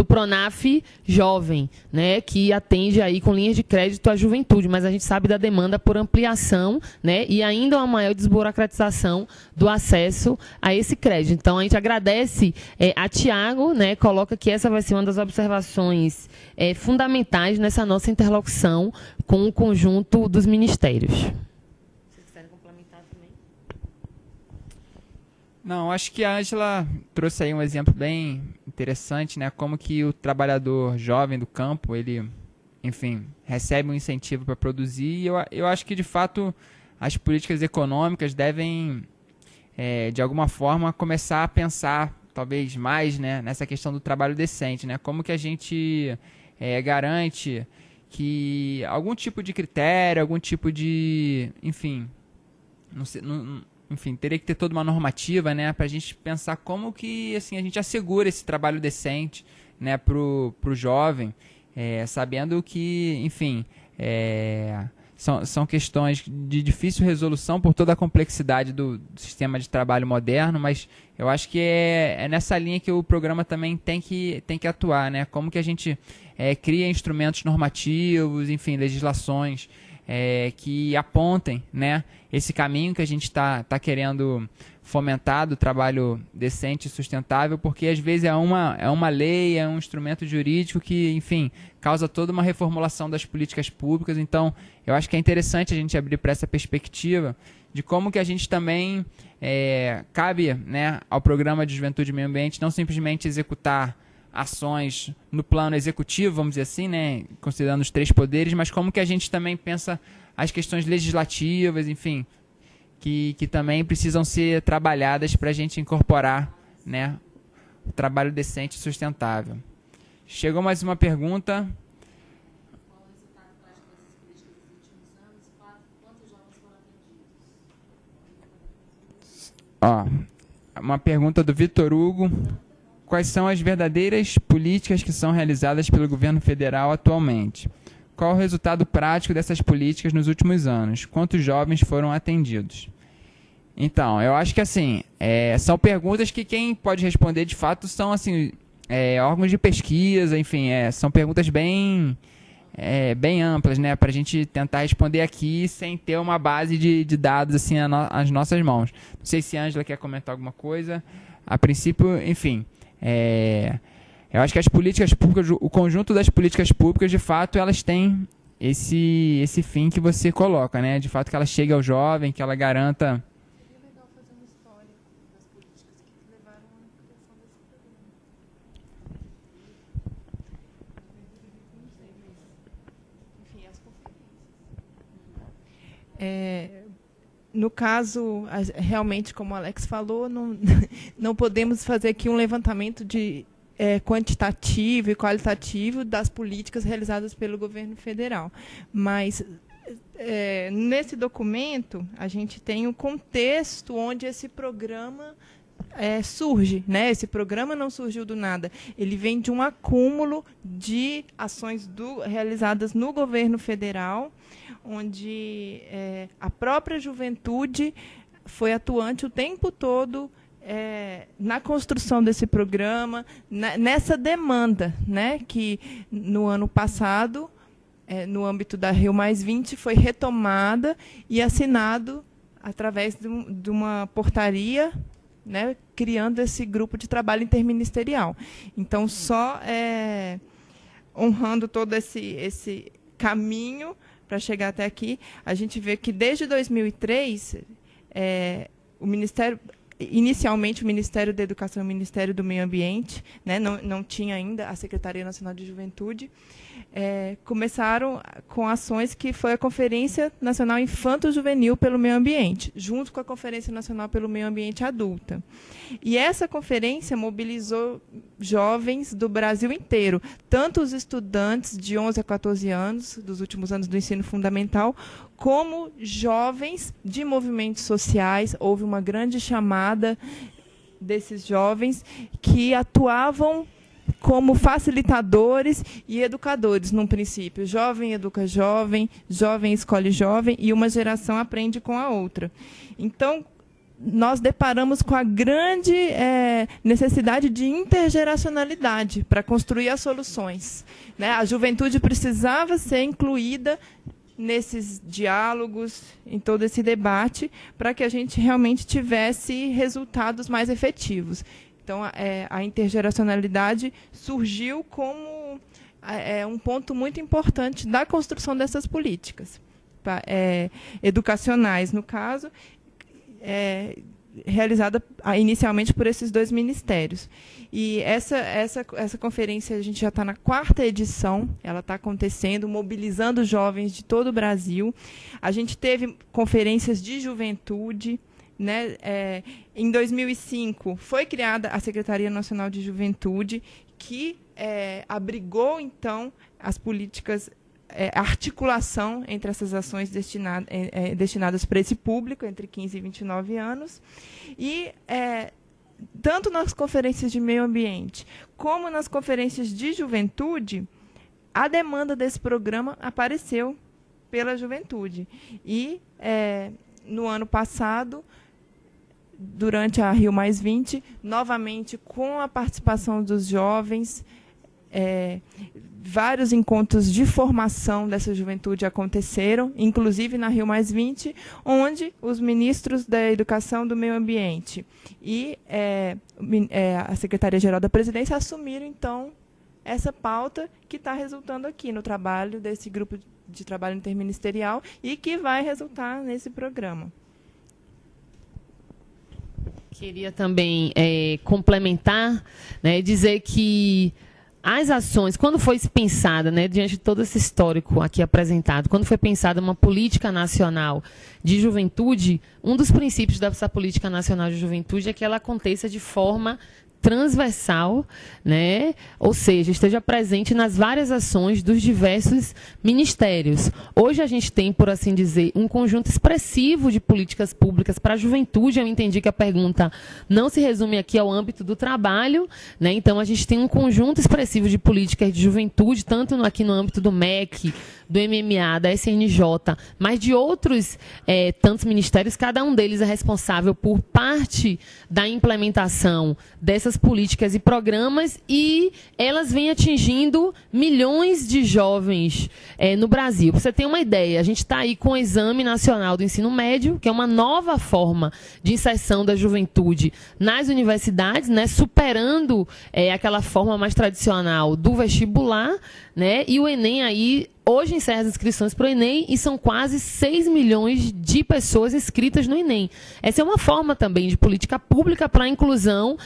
Pronaf Jovem, né, que atende aí com linhas de crédito à juventude, mas a gente sabe da demanda por ampliação, né, e ainda uma maior desburocratização do acesso a esse crédito. Então, a gente agradece a Tiago, né, coloca que essa vai ser uma das observações fundamentais nessa nossa interlocução com o conjunto dos ministérios. Vocês quiserem complementar também? Não, acho que a Ângela trouxe aí um exemplo bem interessante, né? Como que o trabalhador jovem do campo, ele, enfim, recebe um incentivo para produzir. E eu acho que, de fato, as políticas econômicas devem, de alguma forma, começar a pensar, talvez mais, né, nessa questão do trabalho decente, né? Como que a gente garante que algum tipo de critério, algum tipo de, enfim, teria que ter toda uma normativa, né, para a gente pensar como que, assim, a gente assegura esse trabalho decente, né, pro jovem, sabendo que, enfim, são questões de difícil resolução por toda a complexidade do sistema de trabalho moderno, mas eu acho que é nessa linha que o programa também tem que atuar, né, como que a gente cria instrumentos normativos, enfim, legislações que apontem, né, esse caminho que a gente está querendo fomentar do trabalho decente e sustentável, porque às vezes é uma lei, é um instrumento jurídico que, enfim, causa toda uma reformulação das políticas públicas. Então, eu acho que é interessante a gente abrir para essa perspectiva de como que a gente também cabe, né, ao Programa de Juventude e Meio Ambiente não simplesmente executar ações no plano executivo, vamos dizer assim, né, considerando os 3 poderes, mas como que a gente também pensa as questões legislativas, enfim, que também precisam ser trabalhadas para a gente incorporar, né, o trabalho decente e sustentável. Chegou mais uma pergunta. Uma pergunta do Vitor Hugo. Quais são as verdadeiras políticas que são realizadas pelo governo federal atualmente? Qual o resultado prático dessas políticas nos últimos anos? Quantos jovens foram atendidos? Então, eu acho que assim, são perguntas que quem pode responder de fato são assim, órgãos de pesquisa, enfim, são perguntas bem amplas, né, para a gente tentar responder aqui sem ter uma base de dados assim às nossas mãos. Não sei se a Ângela quer comentar alguma coisa. A princípio, enfim, eu acho que as políticas públicas, o conjunto das políticas públicas, de fato, elas têm esse fim que você coloca, né, de fato que ela chegue ao jovem, que ela garanta. No caso, realmente, como o Alex falou, não podemos fazer aqui um levantamento quantitativo e qualitativo das políticas realizadas pelo governo federal. Mas, nesse documento, a gente tem um contexto onde esse programa surge, né? Esse programa não surgiu do nada. Ele vem de um acúmulo de ações realizadas no governo federal, onde a própria juventude foi atuante o tempo todo na construção desse programa, nessa demanda, né, que no ano passado, no âmbito da Rio+20, foi retomada e assinado através de uma portaria, né, criando esse grupo de trabalho interministerial. Então, só honrando todo esse caminho para chegar até aqui, a gente vê que desde 2003, inicialmente o Ministério da Educação e o Ministério do Meio Ambiente, né, não tinha ainda a Secretaria Nacional de Juventude, começaram com ações que foi a Conferência Nacional Infanto-Juvenil pelo Meio Ambiente, junto com a Conferência Nacional pelo Meio Ambiente Adulta. E essa conferência mobilizou jovens do Brasil inteiro, tanto os estudantes de 11 a 14 anos, dos últimos anos do ensino fundamental, como jovens de movimentos sociais. Houve uma grande chamada desses jovens que atuavam como facilitadores e educadores, num princípio. Jovem educa jovem, jovem escolhe jovem, e uma geração aprende com a outra. Então, nós deparamos com a grande necessidade de intergeracionalidade para construir as soluções, né? A juventude precisava ser incluída nesses diálogos, em todo esse debate, para que a gente realmente tivesse resultados mais efetivos. Então, a intergeracionalidade surgiu como um ponto muito importante da construção dessas políticas educacionais, no caso, realizada inicialmente por esses 2 ministérios. E essa conferência, a gente já está na 4ª edição, ela está acontecendo, mobilizando jovens de todo o Brasil. A gente teve conferências de juventude, né? Em 2005, foi criada a Secretaria Nacional de Juventude, que abrigou, então, as políticas, a articulação entre essas ações destinadas para esse público, entre 15 e 29 anos. E, tanto nas conferências de meio ambiente, como nas conferências de juventude, a demanda desse programa apareceu pela juventude. E, no ano passado, durante a Rio+20, novamente com a participação dos jovens, vários encontros de formação dessa juventude aconteceram, inclusive na Rio+20, onde os ministros da Educação, do Meio Ambiente e a Secretaria-Geral da Presidência assumiram, então, essa pauta que está resultando aqui no trabalho desse grupo de trabalho interministerial e que vai resultar nesse programa. Queria também complementar, né, dizer que as ações, quando foi pensada, né, diante de todo esse histórico aqui apresentado, quando foi pensada uma política nacional de juventude, um dos princípios dessa política nacional de juventude é que ela aconteça de forma transversal, né? Ou seja, esteja presente nas várias ações dos diversos ministérios. Hoje a gente tem, por assim dizer, um conjunto expressivo de políticas públicas para a juventude. Eu entendi que a pergunta não se resume aqui ao âmbito do trabalho, né? Então a gente tem um conjunto expressivo de políticas de juventude, tanto aqui no âmbito do MEC, do MMA, da SNJ, mas de outros tantos ministérios. Cada um deles é responsável por parte da implementação dessas políticas e programas, e elas vêm atingindo milhões de jovens no Brasil. Para você ter uma ideia, a gente está aí com o Exame Nacional do Ensino Médio, que é uma nova forma de inserção da juventude nas universidades, né, superando aquela forma mais tradicional do vestibular, né, e o Enem aí hoje encerra as inscrições para o Enem e são quase 6 milhões de pessoas inscritas no Enem. Essa é uma forma também de política pública para a inclusão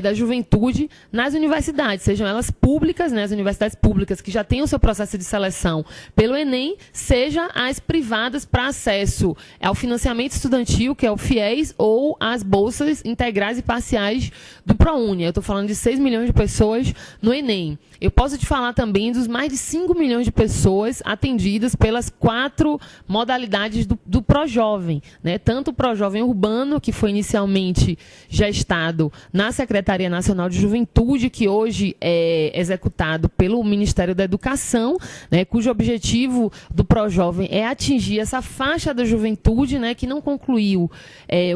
da juventude nas universidades, sejam elas públicas, né, as universidades públicas que já têm o seu processo de seleção pelo Enem, seja as privadas para acesso ao financiamento estudantil, que é o FIES, ou as bolsas integrais e parciais do ProUni. Eu estou falando de 6 milhões de pessoas no Enem. Eu posso te falar também dos mais de 5 milhões de pessoas atendidas pelas 4 modalidades do ProJovem, né? Tanto o ProJovem Urbano, que foi inicialmente gestado na Secretaria Nacional de Juventude, que hoje é executado pelo Ministério da Educação, né? Cujo objetivo do ProJovem é atingir essa faixa da juventude, né? Que não concluiu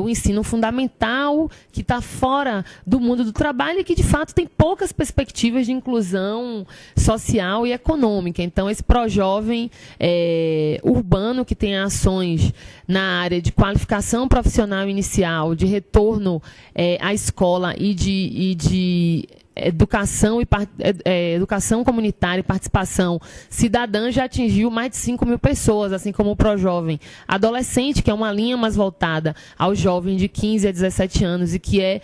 o ensino fundamental, que está fora do mundo do trabalho e que, de fato, tem poucas perspectivas de inclusão social e econômica. Então, esse ProJovem urbano, que tem ações na área de qualificação profissional inicial, de retorno à escola e de educação, educação comunitária e participação cidadã, já atingiu mais de 5 mil pessoas, assim como o ProJovem Adolescente, que é uma linha mais voltada aos jovens de 15 a 17 anos e que é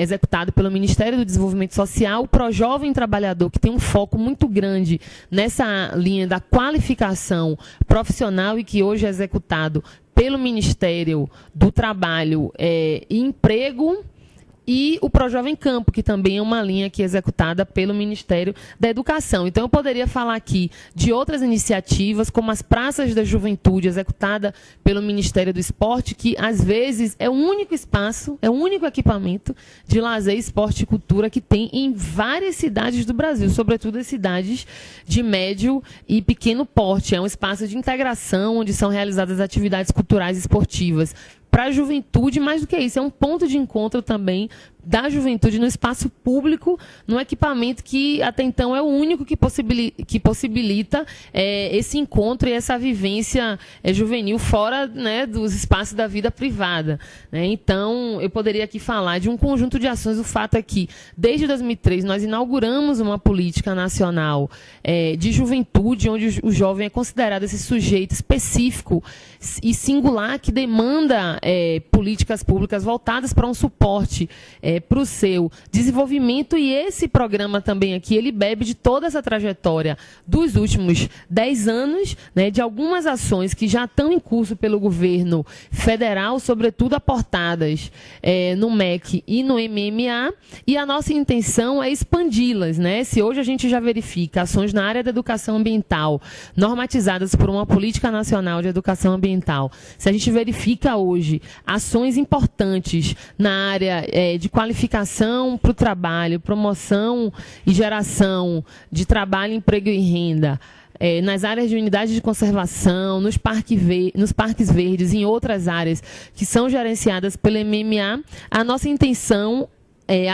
executado pelo Ministério do Desenvolvimento Social. O ProJovem Trabalhador, que tem um foco muito grande nessa linha da qualificação profissional e que hoje é executado pelo Ministério do Trabalho e Emprego. E o ProJovem Campo, que também é uma linha que é executada pelo Ministério da Educação. Então, eu poderia falar aqui de outras iniciativas, como as Praças da Juventude, executada pelo Ministério do Esporte, que, às vezes, é o único espaço, é o único equipamento de lazer, esporte e cultura que tem em várias cidades do Brasil, sobretudo as cidades de médio e pequeno porte. É um espaço de integração, onde são realizadas atividades culturais e esportivas para a juventude. Mais do que isso, é um ponto de encontro também da juventude no espaço público, num equipamento que até então é o único que possibilita esse encontro e essa vivência juvenil fora, né, dos espaços da vida privada, né? Então, eu poderia aqui falar de um conjunto de ações. O fato é que, desde 2003, nós inauguramos uma política nacional de juventude, onde o jovem é considerado esse sujeito específico e singular que demanda políticas públicas voltadas para um suporte para o seu desenvolvimento. E esse programa também aqui, ele bebe de toda essa trajetória dos últimos 10 anos, né, de algumas ações que já estão em curso pelo governo federal, sobretudo aportadas no MEC e no MMA, e a nossa intenção é expandi-las, né? Se hoje a gente já verifica ações na área da educação ambiental, normatizadas por uma política nacional de educação ambiental, se a gente verifica hoje ações importantes na área de qualificação para o trabalho, promoção e geração de trabalho, emprego e renda, nas áreas de unidade de conservação, nos parques verdes e em outras áreas que são gerenciadas pelo MMA, a nossa intenção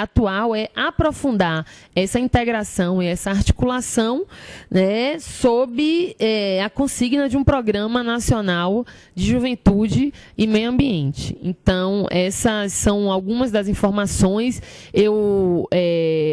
atual é aprofundar essa integração e essa articulação, né, sob a consigna de um programa nacional de juventude e meio ambiente. Então, essas são algumas das informações. Eu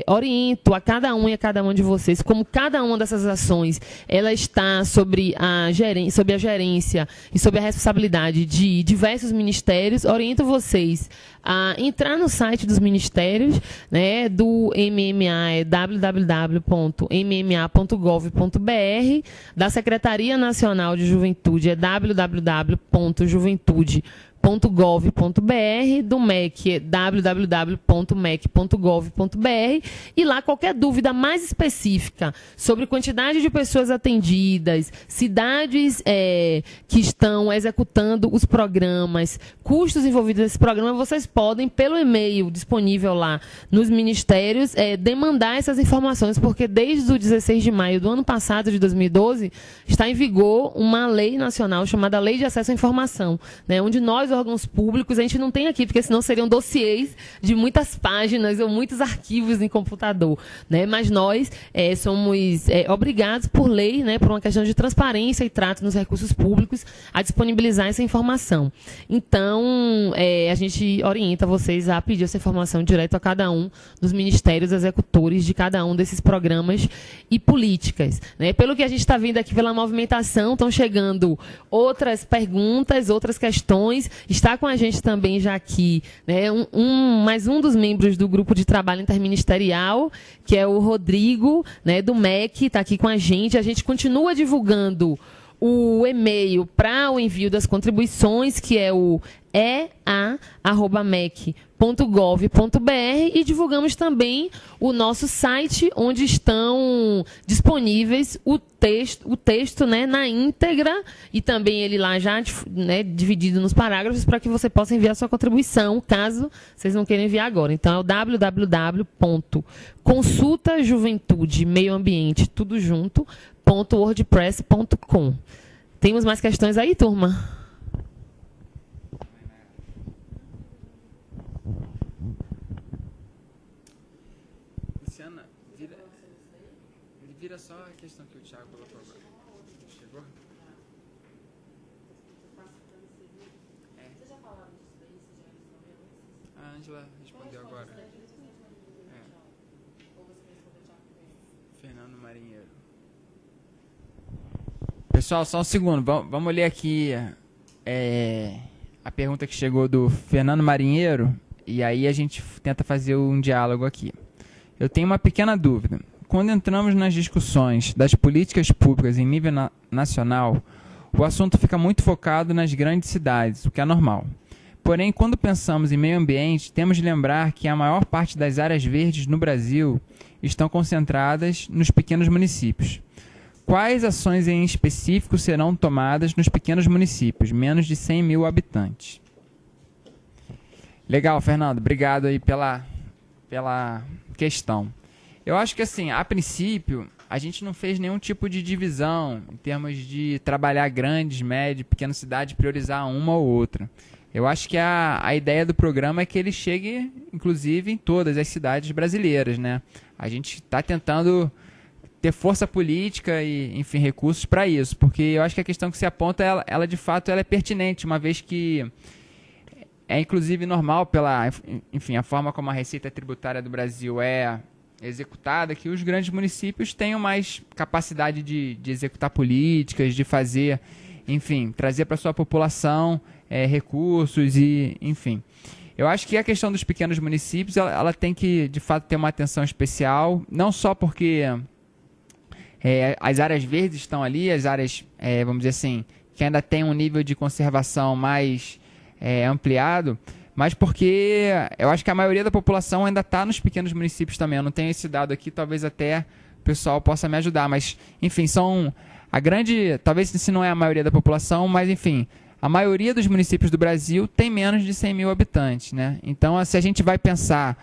oriento a cada um e a cada uma de vocês, como cada uma dessas ações ela está sobre a gerência e sobre a responsabilidade de diversos ministérios, oriento vocês a entrar no site dos ministérios, né, do MMA, é www.mma.gov.br, da Secretaria Nacional de Juventude, é www.juventude.gov.br, do MEC é www.mec.gov.br, e lá qualquer dúvida mais específica sobre quantidade de pessoas atendidas, cidades que estão executando os programas, custos envolvidos nesse programa, vocês podem, pelo e-mail disponível lá nos ministérios, demandar essas informações, porque desde o 16 de maio do ano passado, de 2012, está em vigor uma lei nacional chamada Lei de Acesso à Informação, né, onde nós, órgãos públicos, a gente não tem aqui, porque senão seriam dossiês de muitas páginas ou muitos arquivos em computador, né? Mas nós somos obrigados por lei, né, por uma questão de transparência e trato nos recursos públicos, a disponibilizar essa informação. Então, a gente orienta vocês a pedir essa informação direto a cada um dos ministérios executores de cada um desses programas e políticas, né? Pelo que a gente está vendo aqui pela movimentação, estão chegando outras perguntas, outras questões. Está com a gente também já aqui, né, mais um dos membros do grupo de trabalho interministerial, que é o Rodrigo, né, do MEC, está aqui com a gente. A gente continua divulgando o e-mail para o envio das contribuições, que é o ea@mec.gov.br, e divulgamos também o nosso site, onde estão disponíveis o texto, né, na íntegra, e também ele lá já, né, dividido nos parágrafos, para que você possa enviar sua contribuição, caso vocês não queiram enviar agora. Então é o www.consultajuventudemeioambiente, tudo junto, .wordpress.com. Temos mais questões aí, turma? Luciana, vira só a questão que o Thiago colocou agora. Chegou? A Ângela respondeu agora. Fernando Marinheiro. Pessoal, só um segundo. Vamos ler aqui a pergunta que chegou do Fernando Marinheiro, e aí a gente tenta fazer um diálogo aqui. Eu tenho uma pequena dúvida. Quando entramos nas discussões das políticas públicas em nível nacional, o assunto fica muito focado nas grandes cidades, o que é normal. Porém, quando pensamos em meio ambiente, temos de lembrar que a maior parte das áreas verdes no Brasil estão concentradas nos pequenos municípios. Quais ações em específico serão tomadas nos pequenos municípios, menos de 100 mil habitantes? Legal, Fernando. Obrigado aí pela questão. Eu acho que, assim, a princípio, a gente não fez nenhum tipo de divisão em termos de trabalhar grandes, médias, pequenas cidades, priorizar uma ou outra. Eu acho que a ideia do programa é que ele chegue, inclusive, em todas as cidades brasileiras, né? A gente está tentando ter força política e, enfim, recursos para isso, porque eu acho que a questão que se aponta, ela de fato ela é pertinente, uma vez que é inclusive normal pela, enfim, a forma como a receita tributária do Brasil é executada, que os grandes municípios tenham mais capacidade de executar políticas, de fazer, enfim, trazer para sua população recursos e, enfim. Eu acho que a questão dos pequenos municípios, ela tem que, de fato, ter uma atenção especial, não só porque as áreas verdes estão ali, as áreas, vamos dizer assim, que ainda tem um nível de conservação mais ampliado, mas porque eu acho que a maioria da população ainda está nos pequenos municípios também. Eu não tenho esse dado aqui, talvez até o pessoal possa me ajudar, mas, enfim, são a grande, talvez se não é a maioria da população, mas, enfim, a maioria dos municípios do Brasil tem menos de 100 mil habitantes, né? Então, se a gente vai pensar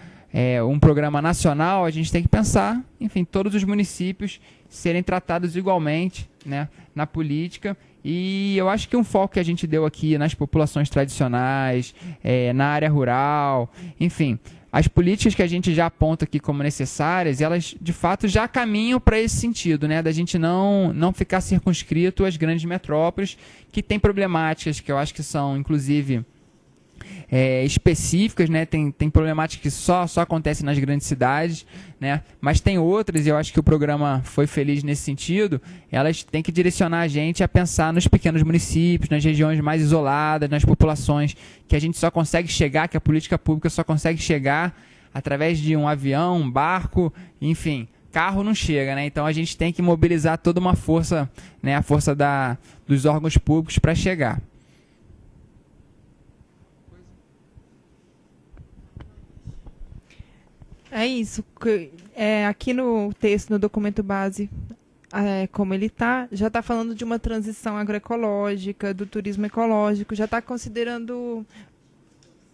um programa nacional, a gente tem que pensar, enfim, todos os municípios serem tratados igualmente, né, na política. E eu acho que um foco que a gente deu aqui nas populações tradicionais, na área rural, enfim, as políticas que a gente já aponta aqui como necessárias, elas de fato já caminham para esse sentido, né, da gente não ficar circunscrito às grandes metrópoles que têm problemáticas que eu acho que são, inclusive, específicas, né? Tem problemáticas que só acontecem nas grandes cidades, né? Mas tem outras, e eu acho que o programa foi feliz nesse sentido, elas têm que direcionar a gente a pensar nos pequenos municípios, nas regiões mais isoladas, nas populações que a gente só consegue chegar, que a política pública só consegue chegar através de um avião, um barco, enfim, carro não chega, né? Então a gente tem que mobilizar toda uma força, né? A força dos órgãos públicos para chegar. É isso. Aqui no texto, no documento base, como ele já está falando de uma transição agroecológica, do turismo ecológico, já está considerando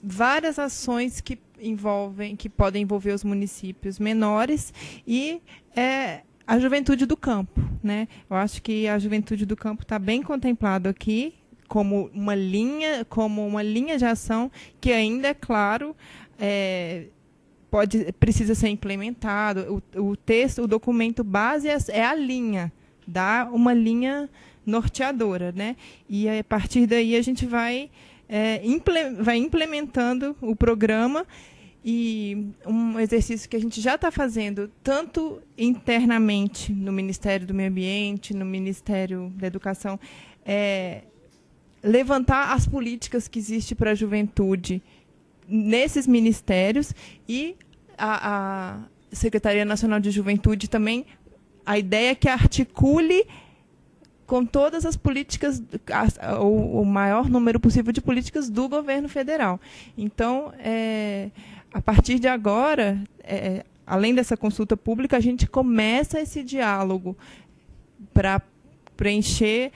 várias ações que podem envolver os municípios menores e a juventude do campo, né? Eu acho que a juventude do campo está bem contemplado aqui como uma linha de ação que ainda, é claro, precisa ser implementado. O documento base é a linha, dá uma linha norteadora, né? E a partir daí a gente vai implementando o programa, e um exercício que a gente já está fazendo tanto internamente no Ministério do Meio Ambiente, no Ministério da Educação, levantar as políticas que existem para a juventude nesses ministérios, e a Secretaria Nacional de Juventude também, a ideia é que articule com todas as políticas, o maior número possível de políticas do governo federal. Então, a partir de agora, além dessa consulta pública, a gente começa esse diálogo para preencher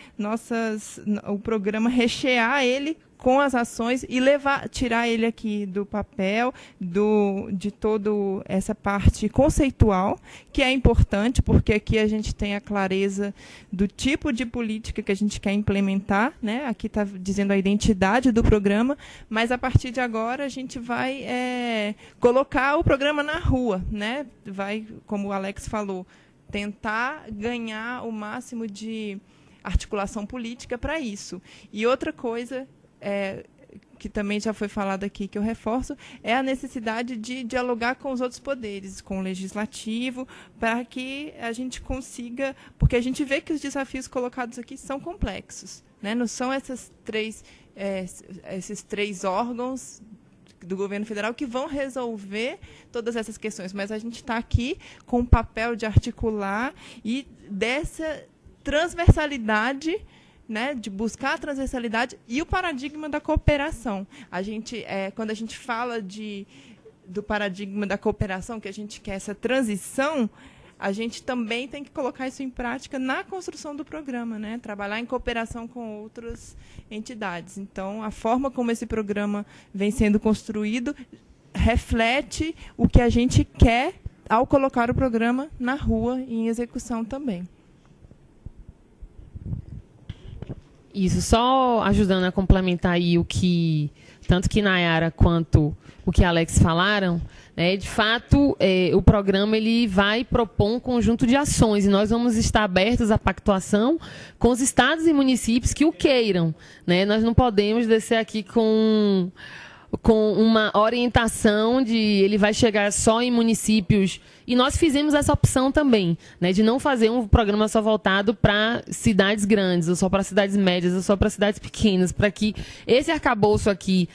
o programa, rechear ele com as ações e tirar ele aqui do papel, de toda essa parte conceitual, que é importante, porque aqui a gente tem a clareza do tipo de política que a gente quer implementar, né? Aqui está dizendo a identidade do programa, mas a partir de agora a gente vai colocar o programa na rua, né? Vai, como o Alex falou, tentar ganhar o máximo de articulação política para isso. E outra coisa que também já foi falado aqui, que eu reforço, é a necessidade de dialogar com os outros poderes, com o legislativo, para que a gente consiga, porque a gente vê que os desafios colocados aqui são complexos, né? Não são esses três órgãos do governo federal que vão resolver todas essas questões, mas a gente está aqui com o papel de articular e dessa transversalidade, né, de buscar a transversalidade e o paradigma da cooperação. Quando a gente fala do paradigma da cooperação, que a gente quer essa transição, a gente também tem que colocar isso em prática na construção do programa, né? Trabalhar em cooperação com outras entidades. Então, a forma como esse programa vem sendo construído reflete o que a gente quer ao colocar o programa na rua e em execução também. Isso, só ajudando a complementar aí tanto que Nayara quanto o que Alex falaram, né, de fato, o programa ele vai propor um conjunto de ações e nós vamos estar abertos à pactuação com os estados e municípios que o queiram, né? Nós não podemos descer aqui com uma orientação de ele vai chegar só em municípios. E nós fizemos essa opção também, né, de não fazer um programa só voltado para cidades grandes, ou só para cidades médias, ou só para cidades pequenas, para que esse arcabouço aqui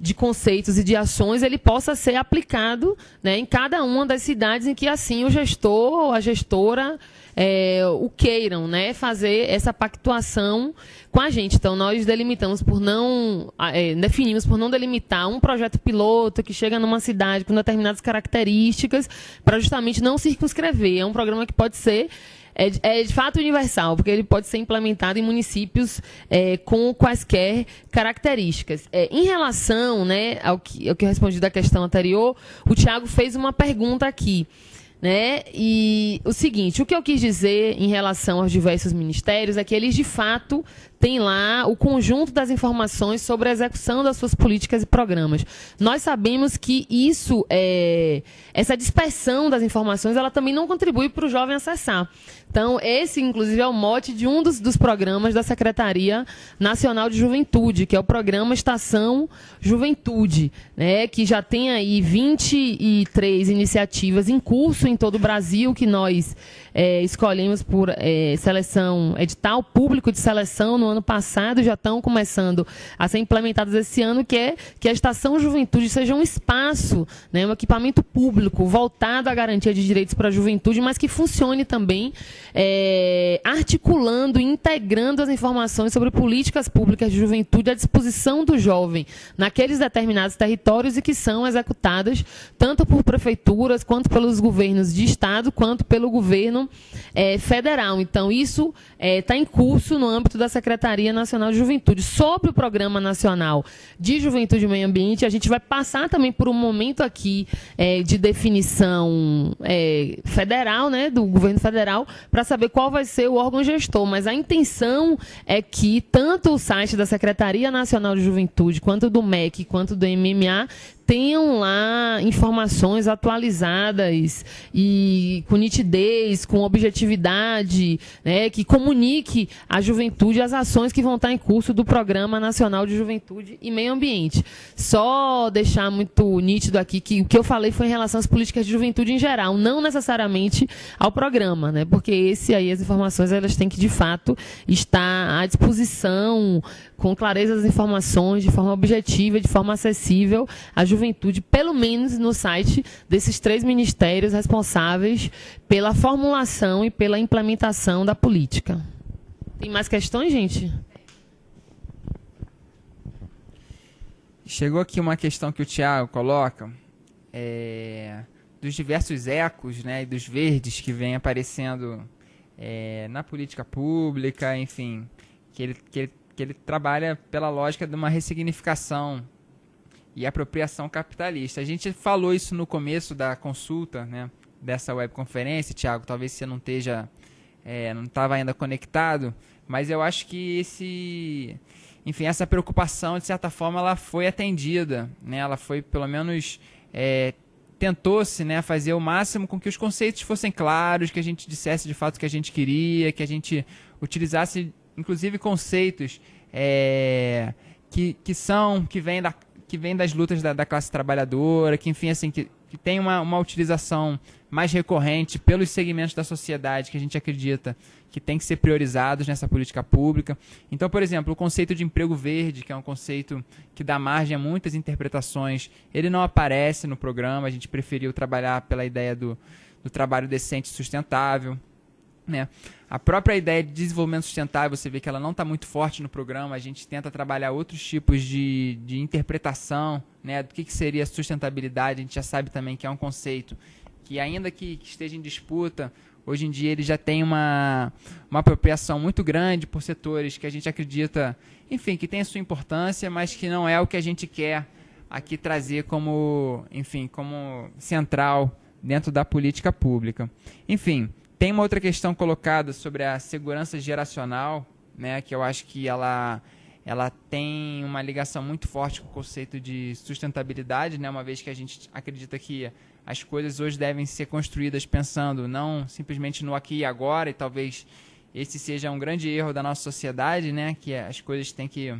de conceitos e de ações ele possa ser aplicado, né, em cada uma das cidades em que assim o gestor ou a gestora o queiram, né, fazer essa pactuação com a gente. Então, nós definimos por não delimitar um projeto piloto que chega numa cidade com determinadas características, para justamente não circunscrever. É um programa que pode ser de fato universal, porque ele pode ser implementado em municípios com quaisquer características. Em relação, né, ao que eu respondi da questão anterior, o Tiago fez uma pergunta aqui, né? E o seguinte, o que eu quis dizer em relação aos diversos ministérios é que eles, de fato, tem lá o conjunto das informações sobre a execução das suas políticas e programas. Nós sabemos que essa dispersão das informações, ela também não contribui para o jovem acessar. Então, esse, inclusive, é o mote de um dos programas da Secretaria Nacional de Juventude, que é o programa Estação Juventude, né, que já tem aí 23 iniciativas em curso em todo o Brasil, que nós escolhemos por seleção, edital público de seleção no ano passado, já estão começando a ser implementadas esse ano, que é que a Estação Juventude seja um espaço, né, um equipamento público voltado à garantia de direitos para a juventude, mas que funcione também articulando e integrando as informações sobre políticas públicas de juventude à disposição do jovem naqueles determinados territórios e que são executadas tanto por prefeituras, quanto pelos governos de estado, quanto pelo governo federal. Então, isso está em curso no âmbito da Secretaria Nacional de Juventude. Sobre o Programa Nacional de Juventude e Meio Ambiente, a gente vai passar também por um momento aqui de definição federal, né, do governo federal, para saber qual vai ser o órgão gestor. Mas a intenção é que tanto o site da Secretaria Nacional de Juventude, quanto do MEC, quanto do MMA, tenham lá informações atualizadas e com nitidez, com objetividade, né, que comunique à juventude as ações que vão estar em curso do Programa Nacional de Juventude e Meio Ambiente. Só deixar muito nítido aqui que o que eu falei foi em relação às políticas de juventude em geral, não necessariamente ao programa, né, porque as informações elas têm que, de fato, estar à disposição, com clareza das informações, de forma objetiva, de forma acessível à juventude, pelo menos no site desses 3 ministérios responsáveis pela formulação e pela implementação da política. Tem mais questões, gente? Chegou aqui uma questão que o Thiago coloca, dos diversos ecos, né, e dos verdes que vem aparecendo na política pública, enfim, que ele trabalha pela lógica de uma ressignificação e apropriação capitalista. A gente falou isso no começo da consulta, né, dessa webconferência, Thiago, talvez você não estava ainda conectado, mas eu acho que essa preocupação, de certa forma, ela foi atendida, né, ela foi, pelo menos, tentou-se, né, fazer o máximo com que os conceitos fossem claros, que a gente dissesse de fato o que a gente queria, que a gente utilizasse, inclusive, conceitos que vêm das lutas da classe trabalhadora, que, enfim, assim, que tem uma utilização mais recorrente pelos segmentos da sociedade que a gente acredita que tem que ser priorizados nessa política pública. Então, por exemplo, o conceito de emprego verde, que é um conceito que dá margem a muitas interpretações, ele não aparece no programa, a gente preferiu trabalhar pela ideia do trabalho decente e sustentável, né? A própria ideia de desenvolvimento sustentável, você vê que ela não está muito forte no programa, a gente tenta trabalhar outros tipos de interpretação, né, do que seria sustentabilidade. A gente já sabe também que é um conceito que, ainda que esteja em disputa, hoje em dia ele já tem uma apropriação muito grande por setores que a gente acredita, enfim, que tem a sua importância, mas que não é o que a gente quer aqui trazer como central dentro da política pública. Enfim, tem uma outra questão colocada sobre a segurança geracional, né, que eu acho que ela tem uma ligação muito forte com o conceito de sustentabilidade, né, uma vez que a gente acredita que as coisas hoje devem ser construídas pensando não simplesmente no aqui e agora, e talvez esse seja um grande erro da nossa sociedade, né, que as coisas têm que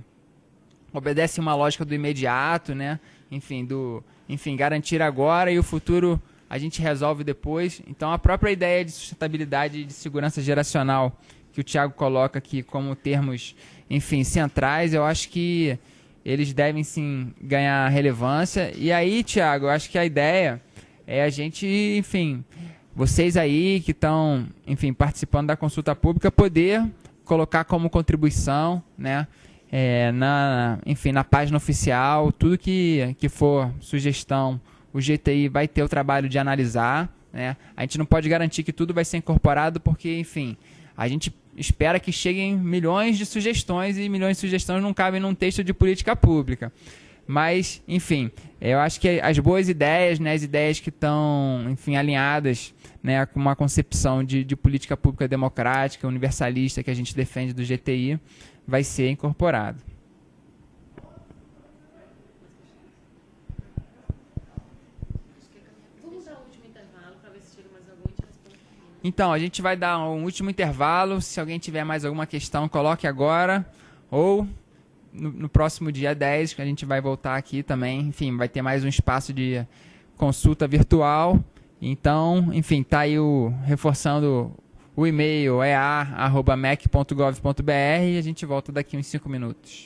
obedecem uma lógica do imediato, né, enfim, garantir agora e o futuro a gente resolve depois. Então, a própria ideia de sustentabilidade e de segurança geracional que o Thiago coloca aqui como termos, enfim, centrais, eu acho que eles devem, sim, ganhar relevância. E aí, Thiago, eu acho que a ideia é a gente, enfim, vocês aí que estão, enfim, participando da consulta pública, poder colocar como contribuição, né, na página oficial, tudo que for sugestão, o GTI vai ter o trabalho de analisar, né? A gente não pode garantir que tudo vai ser incorporado porque, enfim, a gente espera que cheguem milhões de sugestões e milhões de sugestões não cabem num texto de política pública. Mas, enfim, eu acho que as boas ideias, né, as ideias que estão, enfim, alinhadas, né, com uma concepção de política pública democrática, universalista que a gente defende do GTI, vai ser incorporado. Então, a gente vai dar um último intervalo. Se alguém tiver mais alguma questão, coloque agora. Ou no próximo dia 10, que a gente vai voltar aqui também. Enfim, vai ter mais um espaço de consulta virtual. Então, enfim, está aí reforçando o e-mail ea@mec.gov.br e a gente volta daqui uns 5 minutos.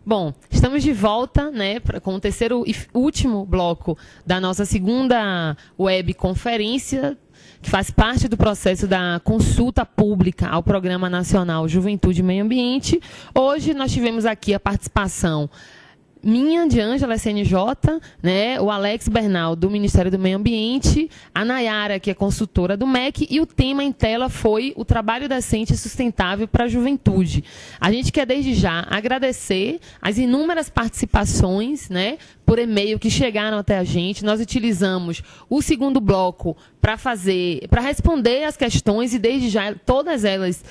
Bom, estamos de volta, né, com o terceiro e último bloco da nossa segunda webconferência, que faz parte do processo da consulta pública ao Programa Nacional Juventude e Meio Ambiente. Hoje nós tivemos aqui a participação minha, de Ângela, SNJ, né, o Alex Bernal, do Ministério do Meio Ambiente, a Nayara, que é consultora do MEC, e o tema em tela foi o trabalho decente e sustentável para a juventude. A gente quer, desde já, agradecer as inúmeras participações, né, por e-mail que chegaram até a gente. Nós utilizamos o segundo bloco para responder as questões, e desde já todas elas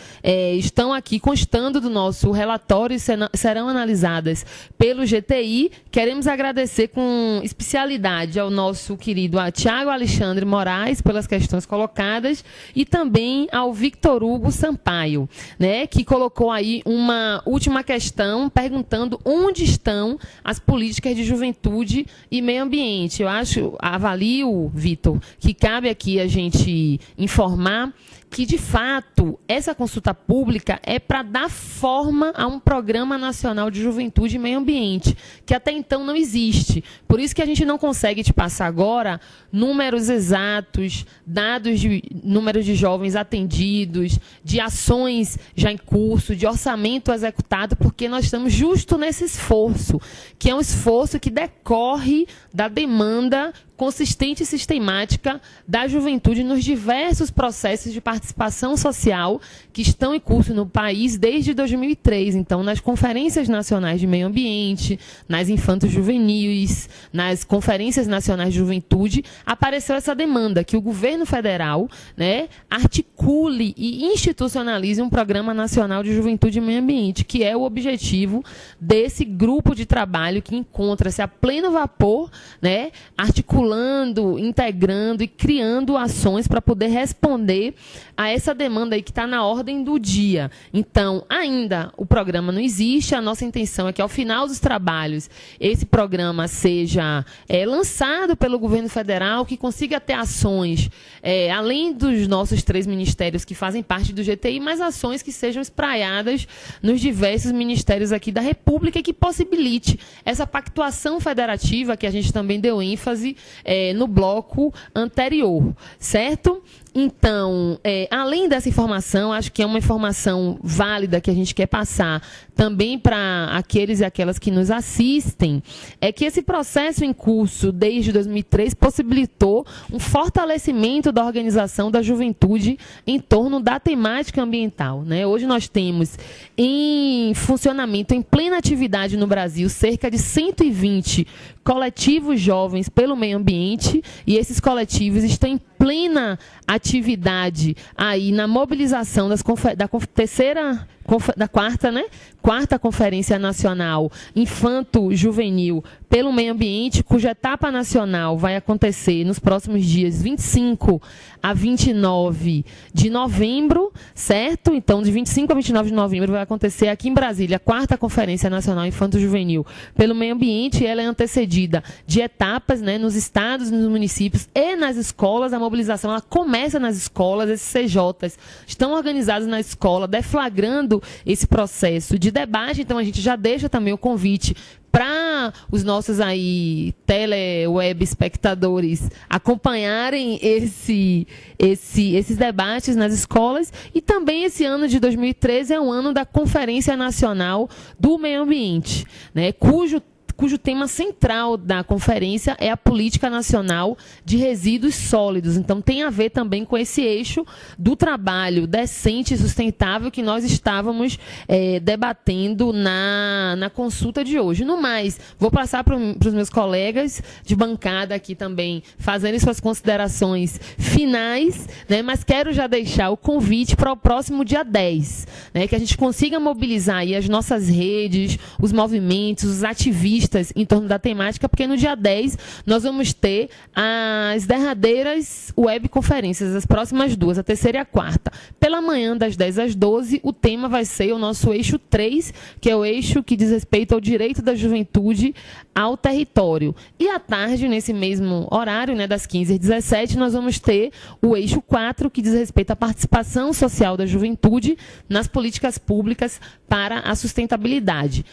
estão aqui constando do nosso relatório e serão analisadas pelo GTI. Queremos agradecer com especialidade ao nosso querido Tiago Alexandre Moraes pelas questões colocadas, e também ao Victor Hugo Sampaio, né, que colocou aí uma última questão perguntando onde estão as políticas de juventude e meio ambiente. Eu avalio, Vitor, que cabe aqui a gente informar que, de fato, essa consulta pública é para dar forma a um Programa Nacional de Juventude e Meio Ambiente, que até então não existe. Por isso que a gente não consegue te passar agora números exatos, dados de números de jovens atendidos, de ações já em curso, de orçamento executado, porque nós estamos justo nesse esforço, que é um esforço que decorre da demanda consistente e sistemática da juventude nos diversos processos de participação social que estão em curso no país desde 2003. Então, nas conferências nacionais de meio ambiente, nas infantos juvenis, nas conferências nacionais de juventude, apareceu essa demanda que o governo federal, né, articule e institucionalize um Programa Nacional de Juventude e Meio Ambiente, que é o objetivo desse grupo de trabalho que encontra-se a pleno vapor, né, articulando, integrando e criando ações para poder responder a essa demanda aí que está na ordem do dia. Então, ainda o programa não existe. A nossa intenção é que, ao final dos trabalhos, esse programa seja lançado pelo governo federal, que consiga ter ações, além dos nossos 3 ministérios que fazem parte do GTI, mas ações que sejam espraiadas nos diversos ministérios aqui da República, e que possibilite essa pactuação federativa que a gente também deu ênfase no bloco anterior, certo? Então, além dessa informação, acho que é uma informação válida que a gente quer passar também para aqueles e aquelas que nos assistem, é que esse processo em curso desde 2003 possibilitou um fortalecimento da organização da juventude em torno da temática ambiental, né? Hoje nós temos em funcionamento, em plena atividade no Brasil, cerca de 120 coletivos jovens pelo meio ambiente, e esses coletivos estão em plena atividade aí na mobilização da quarta Conferência Nacional Infanto-Juvenil pelo Meio Ambiente, cuja etapa nacional vai acontecer nos próximos dias 25 a 29 de novembro, certo? Então, de 25 a 29 de novembro vai acontecer aqui em Brasília a quarta Conferência Nacional Infanto-Juvenil pelo Meio Ambiente, e ela é antecedida de etapas, né, nos estados, nos municípios e nas escolas. A mobilização ela começa nas escolas, esses CJs estão organizados na escola, deflagrando esse processo de debate. Então, a gente já deixa também o convite para os nossos aí tele-web espectadores acompanharem esses debates nas escolas. E também esse ano de 2013 é o ano da Conferência Nacional do Meio Ambiente, né, cujo tema central da conferência é a Política Nacional de Resíduos Sólidos. Então, tem a ver também com esse eixo do trabalho decente e sustentável que nós estávamos debatendo na consulta de hoje. No mais, vou passar para os meus colegas de bancada aqui também fazendo suas considerações finais, né, mas quero já deixar o convite para o próximo dia 10, né, que a gente consiga mobilizar aí as nossas redes, os movimentos, os ativistas protagonistas em torno da temática, porque no dia 10 nós vamos ter as derradeiras webconferências, as próximas duas, a terceira e a quarta. Pela manhã, das 10 às 12, o tema vai ser o nosso eixo 3, que é o eixo que diz respeito ao direito da juventude ao território. E à tarde, nesse mesmo horário, né, das 15 às 17, nós vamos ter o eixo 4, que diz respeito à participação social da juventude nas políticas públicas para a sustentabilidade.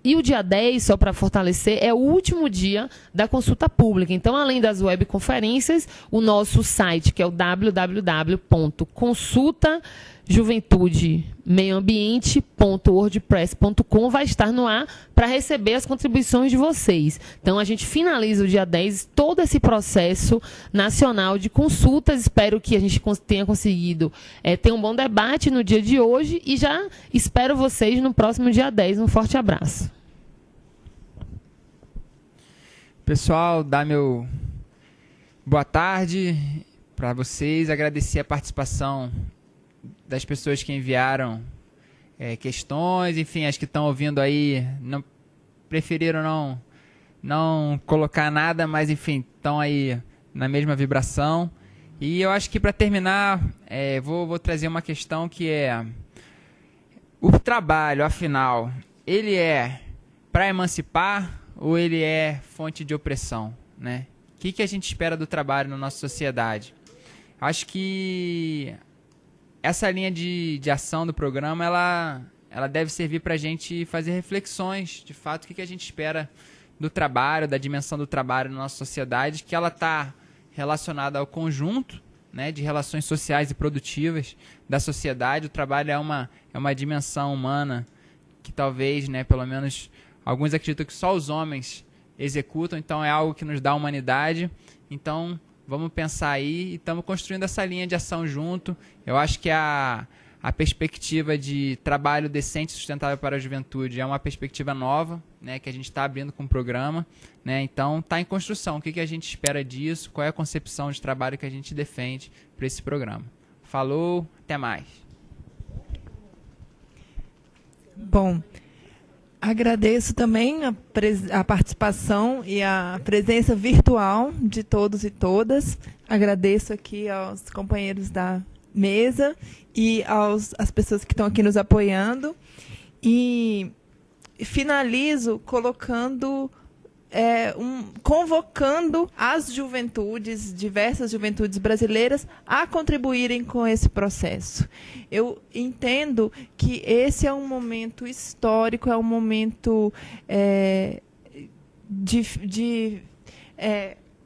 E o dia 10, só para fortalecer, é o último dia da consulta pública. Então, além das webconferências, o nosso site, que é o www.consultajuventudemeioambiente.wordpress.com, vai estar no ar para receber as contribuições de vocês. Então, a gente finaliza o dia 10 todo esse processo nacional de consultas. Espero que a gente tenha conseguido ter um bom debate no dia de hoje e já espero vocês no próximo dia 10. Um forte abraço. Pessoal, dá meu boa tarde para vocês. Agradecer a participação das pessoas que enviaram questões, enfim, as que estão ouvindo aí preferiram não colocar nada, mas enfim, estão aí na mesma vibração. E eu acho que para terminar, vou trazer uma questão que é: o trabalho, afinal, ele é para emancipar ou ele é fonte de opressão, né? O que a gente espera do trabalho na nossa sociedade? Acho que essa linha de ação do programa, ela deve servir para a gente fazer reflexões, de fato, o que a gente espera do trabalho, da dimensão do trabalho na nossa sociedade, que ela está relacionada ao conjunto, né, de relações sociais e produtivas da sociedade. O trabalho é uma dimensão humana que talvez, né, pelo menos alguns acreditam que só os homens executam, então é algo que nos dá humanidade. Então, vamos pensar aí e estamos construindo essa linha de ação junto. Eu acho que a perspectiva de trabalho decente e sustentável para a juventude é uma perspectiva nova, né, que a gente está abrindo com o programa, né? Então, está em construção. O que a gente espera disso? Qual é a concepção de trabalho que a gente defende para esse programa? Falou, até mais. Bom, agradeço também a participação e a presença virtual de todos e todas. Agradeço aqui aos companheiros da mesa e às pessoas que estão aqui nos apoiando. E finalizo colocando, convocando as juventudes, diversas juventudes brasileiras, a contribuírem com esse processo. Eu entendo que esse é um momento histórico, é um momento de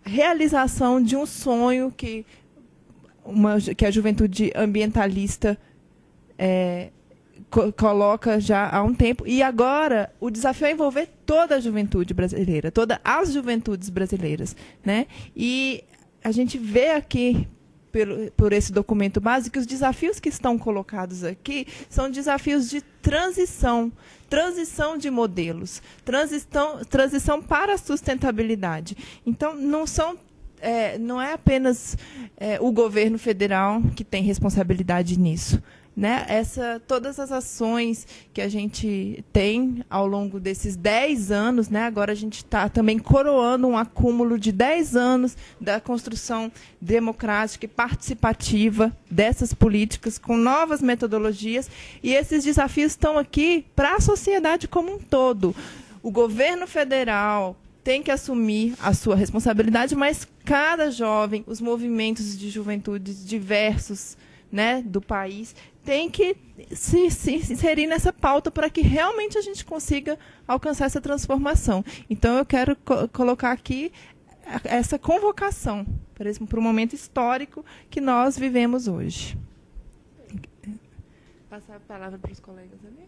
realização de um sonho que a juventude ambientalista coloca já há um tempo. E agora o desafio é envolver toda a juventude brasileira, todas as juventudes brasileiras, né? E a gente vê aqui, por esse documento básico, que os desafios que estão colocados aqui são desafios de transição de modelos, transição para a sustentabilidade. Então, não é apenas o governo federal que tem responsabilidade nisso, né? Todas as ações que a gente tem ao longo desses 10 anos, né? Agora a gente está também coroando um acúmulo de 10 anos da construção democrática e participativa dessas políticas com novas metodologias, e esses desafios estão aqui para a sociedade como um todo. O governo federal tem que assumir a sua responsabilidade, mas cada jovem, os movimentos de juventude diversos, né, do país, tem que se inserir nessa pauta para que realmente a gente consiga alcançar essa transformação. Então, eu quero colocar aqui essa convocação para o momento histórico que nós vivemos hoje. Passar a palavra para os colegas ali.